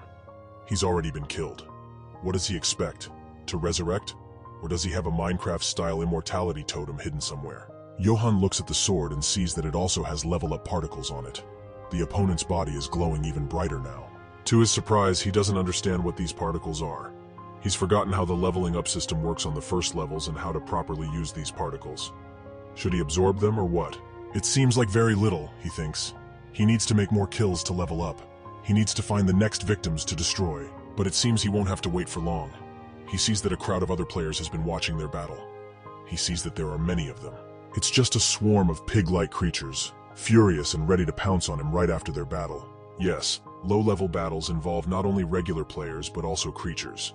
He's already been killed. What does he expect? To resurrect? Or does he have a Minecraft-style immortality totem hidden somewhere? Johann looks at the sword and sees that it also has level-up particles on it. The opponent's body is glowing even brighter now. To his surprise, he doesn't understand what these particles are. He's forgotten how the leveling up system works on the first levels and how to properly use these particles. Should he absorb them or what? It seems like very little, he thinks. He needs to make more kills to level up. He needs to find the next victims to destroy, but it seems he won't have to wait for long. He sees that a crowd of other players has been watching their battle. he sees that there are many of them. It's just a swarm of pig-like creatures, furious and ready to pounce on him right after their battle. Yes, low-level battles involve not only regular players but also creatures.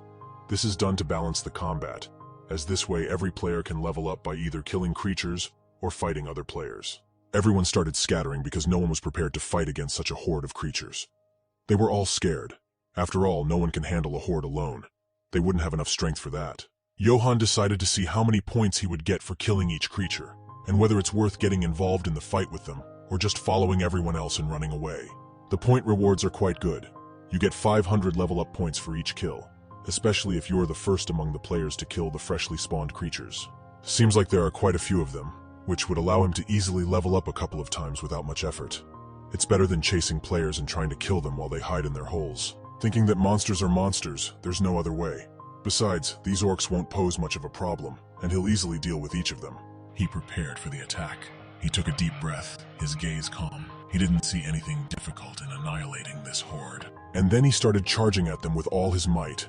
This is done to balance the combat, as this way every player can level up by either killing creatures or fighting other players. Everyone started scattering because no one was prepared to fight against such a horde of creatures. They were all scared. After all, no one can handle a horde alone. They wouldn't have enough strength for that. Johann decided to see how many points he would get for killing each creature, and whether it's worth getting involved in the fight with them, or just following everyone else and running away. The point rewards are quite good. You get 500 level-up points for each kill, especially if you're the first among the players to kill the freshly spawned creatures. Seems like there are quite a few of them, which would allow him to easily level up a couple of times without much effort. It's better than chasing players and trying to kill them while they hide in their holes. Thinking that monsters are monsters, there's no other way. Besides, these orcs won't pose much of a problem, and he'll easily deal with each of them. He prepared for the attack. He took a deep breath, his gaze calm. He didn't see anything difficult in annihilating this horde. And then he started charging at them with all his might.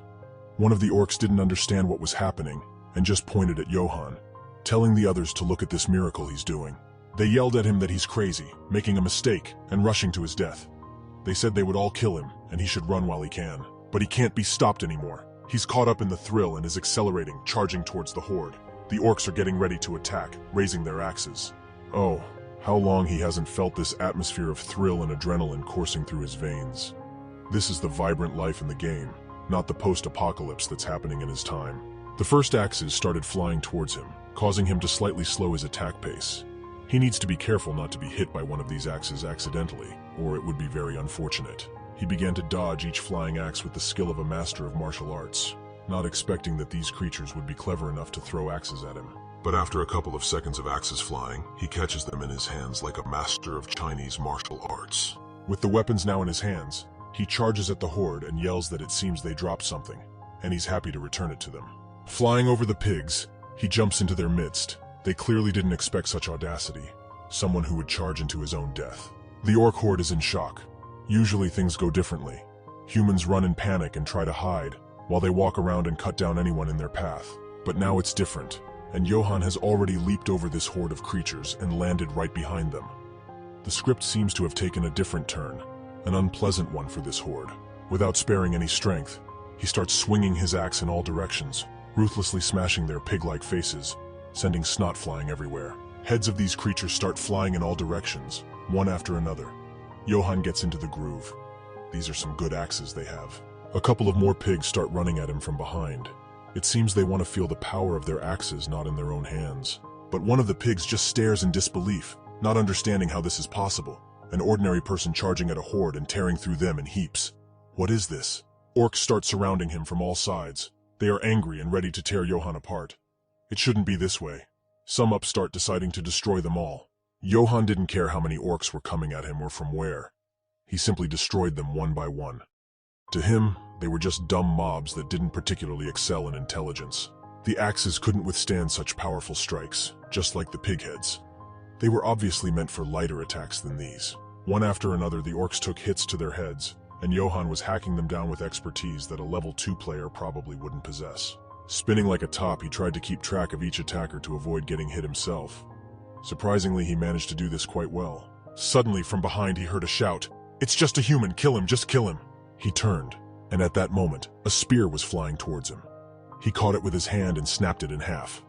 One of the orcs didn't understand what was happening, and just pointed at Johann, telling the others to look at this miracle he's doing. They yelled at him that he's crazy, making a mistake, and rushing to his death. They said they would all kill him, and he should run while he can. But he can't be stopped anymore. He's caught up in the thrill and is accelerating, charging towards the horde. The orcs are getting ready to attack, raising their axes. Oh, how long he hasn't felt this atmosphere of thrill and adrenaline coursing through his veins. This is the vibrant life in the game, not the post-apocalypse that's happening in his time. The first axes started flying towards him, causing him to slightly slow his attack pace. He needs to be careful not to be hit by one of these axes accidentally, or it would be very unfortunate. He began to dodge each flying axe with the skill of a master of martial arts, not expecting that these creatures would be clever enough to throw axes at him. But after a couple of seconds of axes flying, he catches them in his hands like a master of Chinese martial arts. With the weapons now in his hands, he charges at the horde and yells that it seems they dropped something, and he's happy to return it to them. Flying over the pigs, he jumps into their midst. They clearly didn't expect such audacity, someone who would charge into his own death. The orc horde is in shock. Usually things go differently. Humans run in panic and try to hide, while they walk around and cut down anyone in their path. But now it's different, and Johann has already leaped over this horde of creatures and landed right behind them. The script seems to have taken a different turn, an unpleasant one for this horde. Without sparing any strength, he starts swinging his axe in all directions, ruthlessly smashing their pig-like faces, sending snot flying everywhere. Heads of these creatures start flying in all directions, one after another. Johann gets into the groove. These are some good axes they have. A couple of more pigs start running at him from behind. It seems they want to feel the power of their axes not in their own hands. But one of the pigs just stares in disbelief, not understanding how this is possible. An ordinary person charging at a horde and tearing through them in heaps. What is this? Orcs start surrounding him from all sides. They are angry and ready to tear Johann apart. It shouldn't be this way. Some start deciding to destroy them all. Johann didn't care how many orcs were coming at him or from where. He simply destroyed them one by one. To him, they were just dumb mobs that didn't particularly excel in intelligence. The axes couldn't withstand such powerful strikes, just like the pig heads. They were obviously meant for lighter attacks than these. One after another, the orcs took hits to their heads, and Johann was hacking them down with expertise that a level 2 player probably wouldn't possess. Spinning like a top, he tried to keep track of each attacker to avoid getting hit himself. Surprisingly, he managed to do this quite well. Suddenly, from behind, he heard a shout, "It's just a human, kill him, just kill him." He turned, and at that moment, a spear was flying towards him. He caught it with his hand and snapped it in half.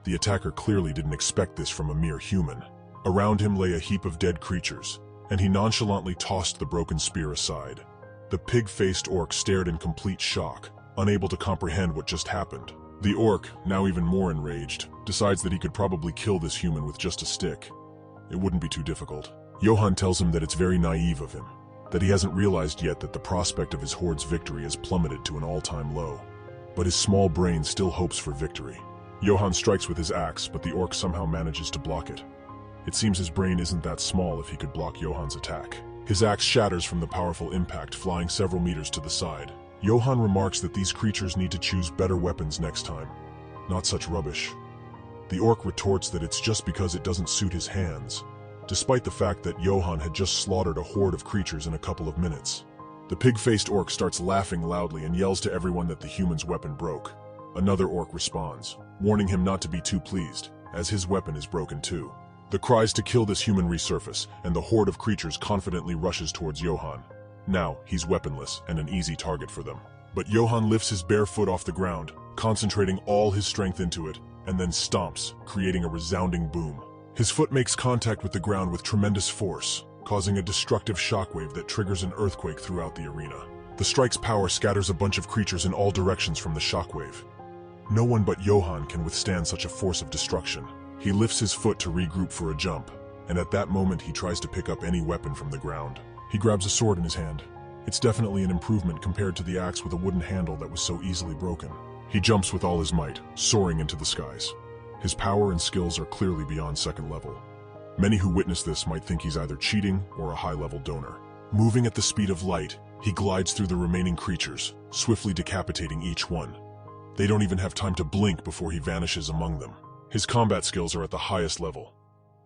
The attacker clearly didn't expect this from a mere human. Around him lay a heap of dead creatures, and he nonchalantly tossed the broken spear aside. The pig-faced orc stared in complete shock, unable to comprehend what just happened. The orc, now even more enraged, decides that he could probably kill this human with just a stick. It wouldn't be too difficult. Johann tells him that it's very naive of him, that he hasn't realized yet that the prospect of his horde's victory has plummeted to an all-time low. But his small brain still hopes for victory. Johann strikes with his axe, but the orc somehow manages to block it. It seems his brain isn't that small if he could block Johann's attack. His axe shatters from the powerful impact, flying several meters to the side. Johann remarks that these creatures need to choose better weapons next time. Not such rubbish. The orc retorts that it's just because it doesn't suit his hands, despite the fact that Johann had just slaughtered a horde of creatures in a couple of minutes. The pig-faced orc starts laughing loudly and yells to everyone that the human's weapon broke. Another orc responds, warning him not to be too pleased, as his weapon is broken too. The cries to kill this human resurface, and the horde of creatures confidently rushes towards Johann. Now, he's weaponless and an easy target for them. But Johann lifts his bare foot off the ground, concentrating all his strength into it, and then stomps, creating a resounding boom. His foot makes contact with the ground with tremendous force, causing a destructive shockwave that triggers an earthquake throughout the arena. The strike's power scatters a bunch of creatures in all directions from the shockwave. No one but Johann can withstand such a force of destruction. He lifts his foot to regroup for a jump, and at that moment he tries to pick up any weapon from the ground. He grabs a sword in his hand. It's definitely an improvement compared to the axe with a wooden handle that was so easily broken. He jumps with all his might, soaring into the skies. His power and skills are clearly beyond second level. Many who witness this might think he's either cheating or a high-level donor. Moving at the speed of light, he glides through the remaining creatures, swiftly decapitating each one. They don't even have time to blink before he vanishes among them. His combat skills are at the highest level.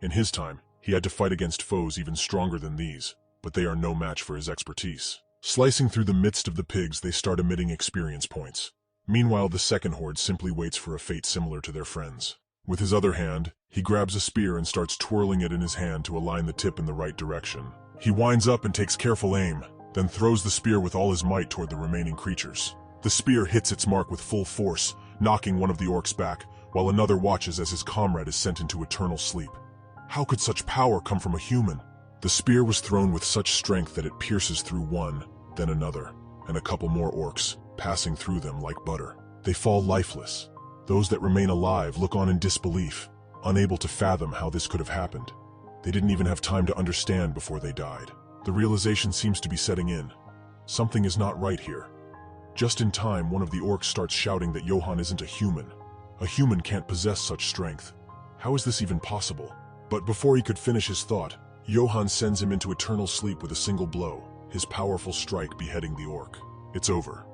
In his time, he had to fight against foes even stronger than these, but they are no match for his expertise. Slicing through the midst of the pigs, they start emitting experience points. Meanwhile, the second horde simply waits for a fate similar to their friends. With his other hand, he grabs a spear and starts twirling it in his hand to align the tip in the right direction. He winds up and takes careful aim, then throws the spear with all his might toward the remaining creatures. The spear hits its mark with full force, knocking one of the orcs back, while another watches as his comrade is sent into eternal sleep. How could such power come from a human? The spear was thrown with such strength that it pierces through one, then another, and a couple more orcs, passing through them like butter. They fall lifeless. Those that remain alive look on in disbelief, unable to fathom how this could have happened. They didn't even have time to understand before they died. The realization seems to be setting in. Something is not right here. Just in time, one of the orcs starts shouting that Johann isn't a human. A human can't possess such strength. How is this even possible? But before he could finish his thought, Johann sends him into eternal sleep with a single blow, his powerful strike beheading the orc. It's over.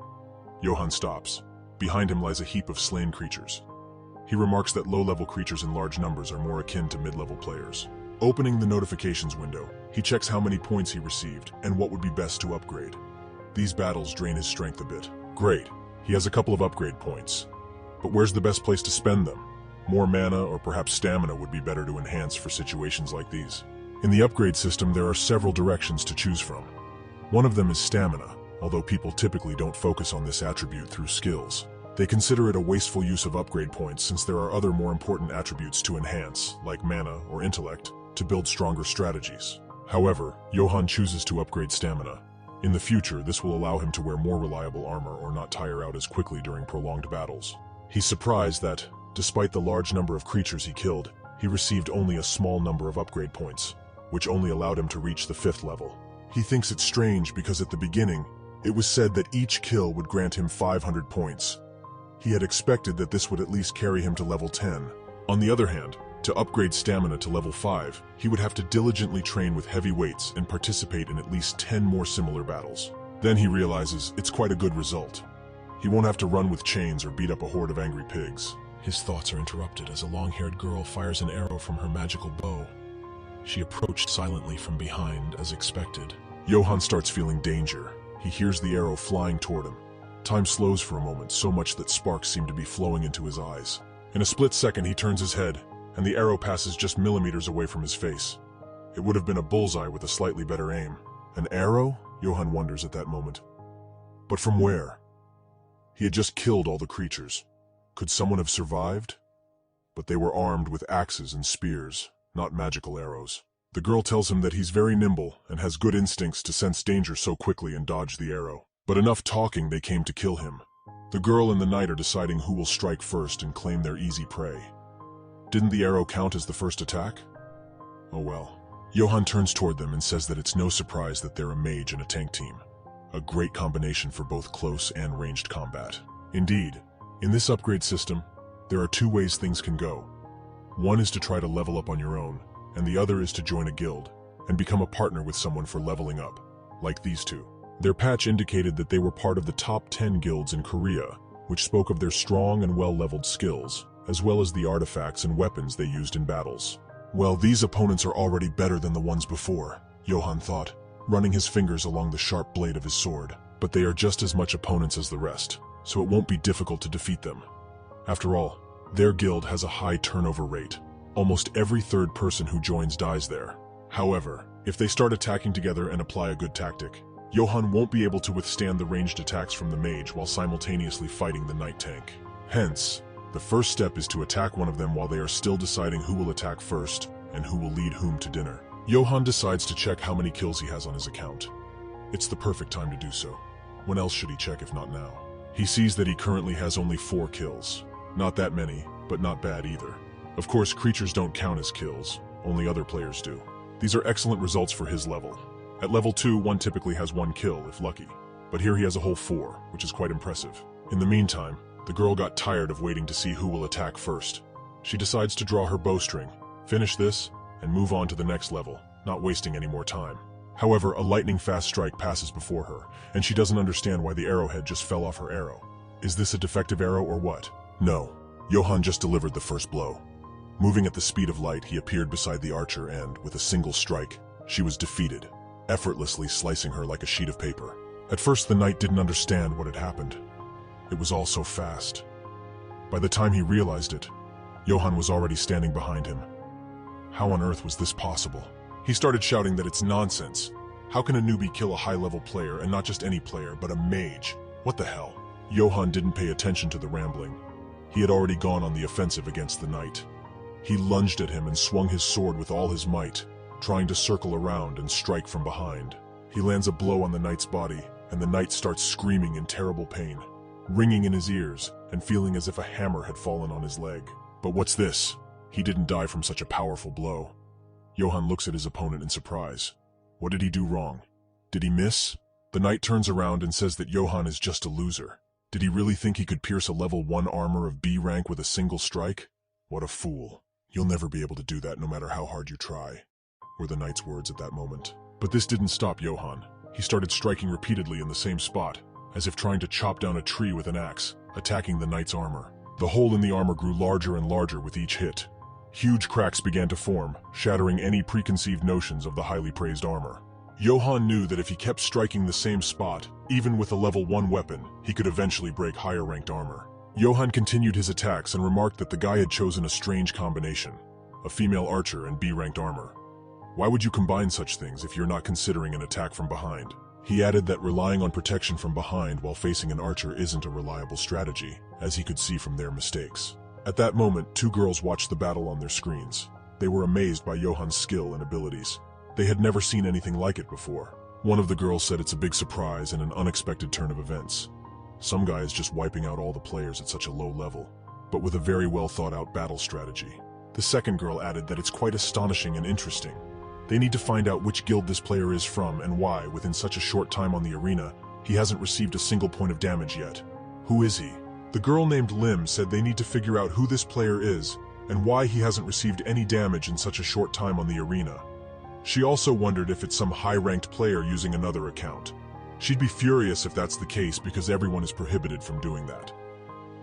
Johann stops. Behind him lies a heap of slain creatures. He remarks that low-level creatures in large numbers are more akin to mid-level players. Opening the notifications window, he checks how many points he received and what would be best to upgrade. These battles drain his strength a bit. Great, he has a couple of upgrade points. But where's the best place to spend them? More mana or perhaps stamina would be better to enhance for situations like these. In the upgrade system, there are several directions to choose from. One of them is stamina, although people typically don't focus on this attribute through skills. They consider it a wasteful use of upgrade points since there are other more important attributes to enhance, like mana or intellect, to build stronger strategies. However, Johann chooses to upgrade stamina. In the future, this will allow him to wear more reliable armor or not tire out as quickly during prolonged battles. He's surprised that, despite the large number of creatures he killed, he received only a small number of upgrade points, which only allowed him to reach the 5th level. He thinks it's strange because at the beginning, it was said that each kill would grant him 500 points. He had expected that this would at least carry him to level 10. On the other hand, to upgrade stamina to level 5, he would have to diligently train with heavy weights and participate in at least 10 more similar battles. Then he realizes it's quite a good result. He won't have to run with chains or beat up a horde of angry pigs. His thoughts are interrupted as a long-haired girl fires an arrow from her magical bow. She approached silently from behind as expected. Johann starts feeling danger. He hears the arrow flying toward him. Time slows for a moment, so much that sparks seem to be flowing into his eyes. In a split second, he turns his head, and the arrow passes just millimeters away from his face. It would have been a bullseye with a slightly better aim. An arrow? Johann wonders at that moment. But from where? He had just killed all the creatures. Could someone have survived? But they were armed with axes and spears, not magical arrows. The girl tells him that he's very nimble and has good instincts to sense danger so quickly and dodge the arrow. But enough talking, they came to kill him. The girl and the knight are deciding who will strike first and claim their easy prey. Didn't the arrow count as the first attack? Oh well. Johann turns toward them and says that it's no surprise that they're a mage and a tank team. A great combination for both close and ranged combat. Indeed, in this upgrade system, there are 2 ways things can go. One is to try to level up on your own, and the other is to join a guild and become a partner with someone for leveling up, like these two. Their patch indicated that they were part of the top 10 guilds in Korea, which spoke of their strong and well-leveled skills, as well as the artifacts and weapons they used in battles. Well, these opponents are already better than the ones before, Johann thought, running his fingers along the sharp blade of his sword. But they are just as much opponents as the rest, so it won't be difficult to defeat them. After all, their guild has a high turnover rate. Almost every third person who joins dies there. However, if they start attacking together and apply a good tactic, Johann won't be able to withstand the ranged attacks from the mage while simultaneously fighting the knight tank. Hence, the first step is to attack one of them while they are still deciding who will attack first and who will lead whom to dinner. Johann decides to check how many kills he has on his account. It's the perfect time to do so. When else should he check if not now? He sees that he currently has only 4 kills. Not that many, but not bad either. Of course, creatures don't count as kills, only other players do. These are excellent results for his level. At level 2, one typically has 1 kill, if lucky. But here he has a whole 4, which is quite impressive. In the meantime, the girl got tired of waiting to see who will attack first. She decides to draw her bowstring, finish this, and move on to the next level, not wasting any more time. However, a lightning-fast strike passes before her, and she doesn't understand why the arrowhead just fell off her arrow. Is this a defective arrow or what? No, Johann just delivered the first blow. Moving at the speed of light, he appeared beside the archer and, with a single strike, she was defeated, effortlessly slicing her like a sheet of paper. At first, the knight didn't understand what had happened. It was all so fast. By the time he realized it, Johann was already standing behind him. How on earth was this possible? He started shouting that it's nonsense. How can a newbie kill a high-level player, and not just any player, but a mage? What the hell? Johann didn't pay attention to the rambling. He had already gone on the offensive against the knight. He lunged at him and swung his sword with all his might, trying to circle around and strike from behind. He lands a blow on the knight's body, and the knight starts screaming in terrible pain, ringing in his ears and feeling as if a hammer had fallen on his leg. But what's this? He didn't die from such a powerful blow. Johann looks at his opponent in surprise. What did he do wrong? Did he miss? The knight turns around and says that Johann is just a loser. Did he really think he could pierce a level 1 armor of B rank with a single strike? What a fool. You'll never be able to do that no matter how hard you try, were the knight's words at that moment. But this didn't stop Johann. He started striking repeatedly in the same spot, as if trying to chop down a tree with an axe, attacking the knight's armor. The hole in the armor grew larger and larger with each hit. Huge cracks began to form, shattering any preconceived notions of the highly praised armor. Johann knew that if he kept striking the same spot, even with a level 1 weapon, he could eventually break higher-ranked armor. Johann continued his attacks and remarked that the guy had chosen a strange combination, a female archer and B-ranked armor. Why would you combine such things if you're not considering an attack from behind? He added that relying on protection from behind while facing an archer isn't a reliable strategy, as he could see from their mistakes. At that moment, 2 girls watched the battle on their screens. They were amazed by Johann's skill and abilities. They had never seen anything like it before. One of the girls said it's a big surprise and an unexpected turn of events. Some guy is just wiping out all the players at such a low level, but with a very well thought out battle strategy. The second girl added that it's quite astonishing and interesting. They need to find out which guild this player is from and why, within such a short time on the arena, he hasn't received a single point of damage yet. Who is he? The girl named Lim said they need to figure out who this player is and why he hasn't received any damage in such a short time on the arena. She also wondered if it's some high-ranked player using another account. She'd be furious if that's the case because everyone is prohibited from doing that.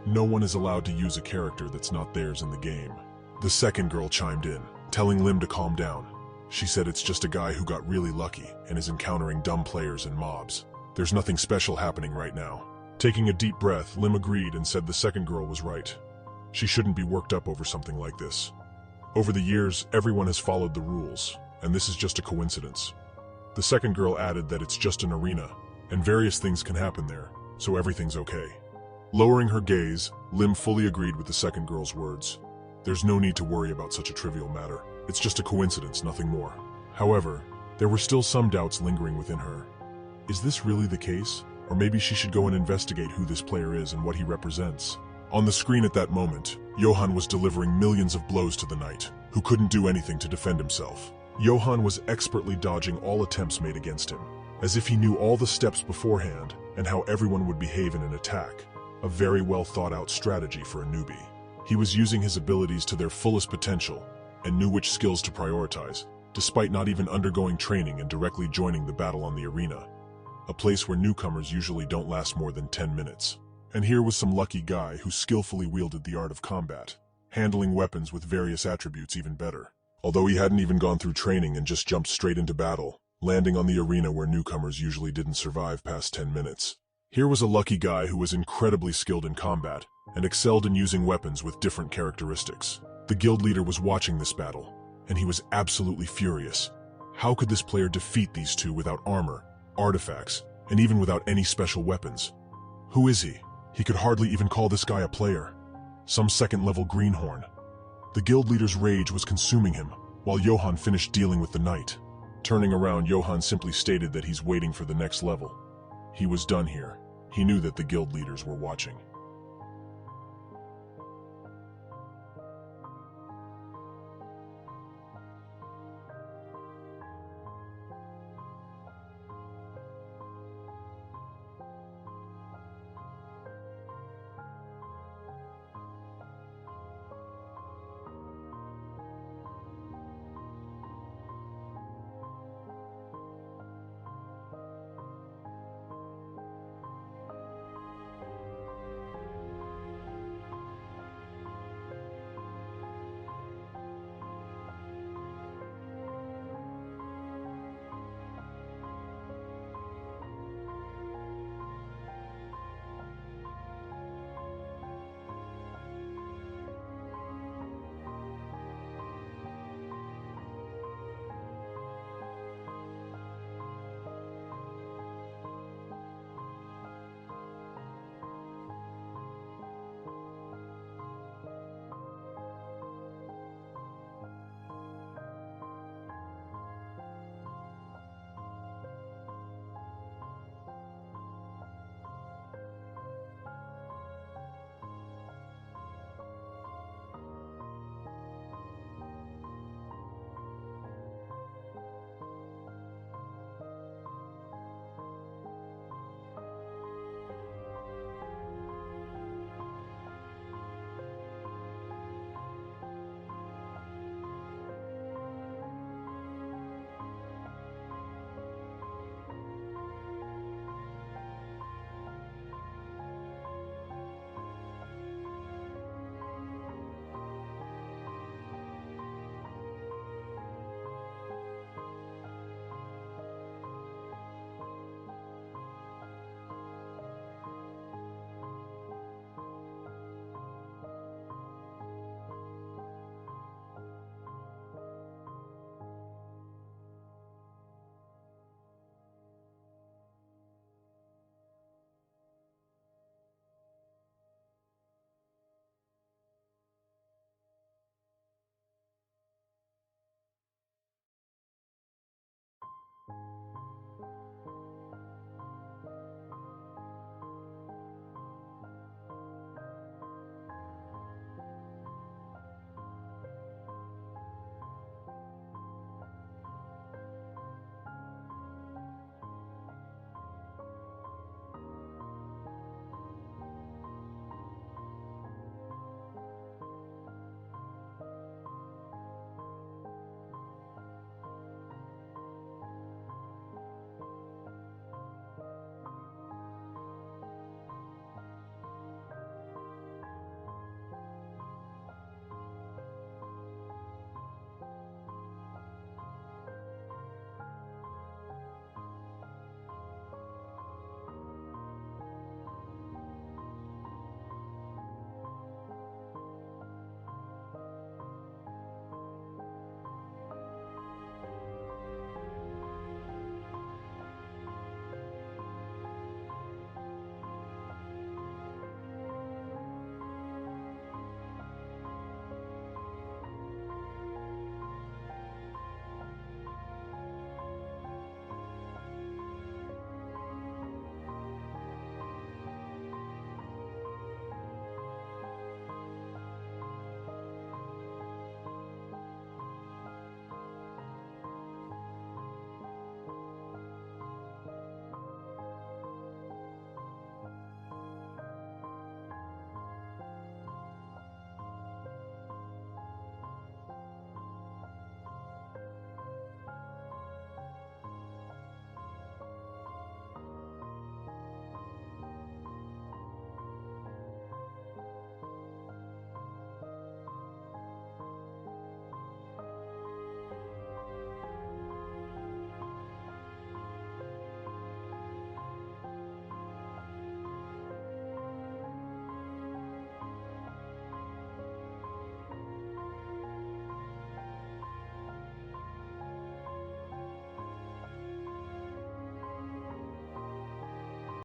No one is allowed to use a character that's not theirs in the game. The second girl chimed in, telling Lim to calm down. She said it's just a guy who got really lucky and is encountering dumb players and mobs. There's nothing special happening right now. Taking a deep breath, Lim agreed and said the second girl was right. She shouldn't be worked up over something like this. Over the years, everyone has followed the rules, and this is just a coincidence. The second girl added that it's just an arena, and various things can happen there, so everything's okay. Lowering her gaze, Lim fully agreed with the second girl's words. There's no need to worry about such a trivial matter. It's just a coincidence, nothing more. However, there were still some doubts lingering within her. Is this really the case? Or maybe she should go and investigate who this player is and what he represents. On the screen at that moment, Johann was delivering millions of blows to the knight, who couldn't do anything to defend himself. Johann was expertly dodging all attempts made against him, as if he knew all the steps beforehand and how everyone would behave in an attack. A very well thought out strategy for a newbie. He was using his abilities to their fullest potential and knew which skills to prioritize, despite not even undergoing training and directly joining the battle on the arena. A place where newcomers usually don't last more than 10 minutes. And here was some lucky guy who skillfully wielded the art of combat, handling weapons with various attributes even better. Although he hadn't even gone through training and just jumped straight into battle, landing on the arena where newcomers usually didn't survive past 10 minutes. Here was a lucky guy who was incredibly skilled in combat, and excelled in using weapons with different characteristics. The guild leader was watching this battle, and he was absolutely furious. How could this player defeat these two without armor, artifacts, and even without any special weapons? Who is he? He could hardly even call this guy a player. Some second-level greenhorn. The guild leader's rage was consuming him, while Johann finished dealing with the knight. Turning around, Johann simply stated that he's waiting for the next level. He was done here. He knew that the guild leaders were watching.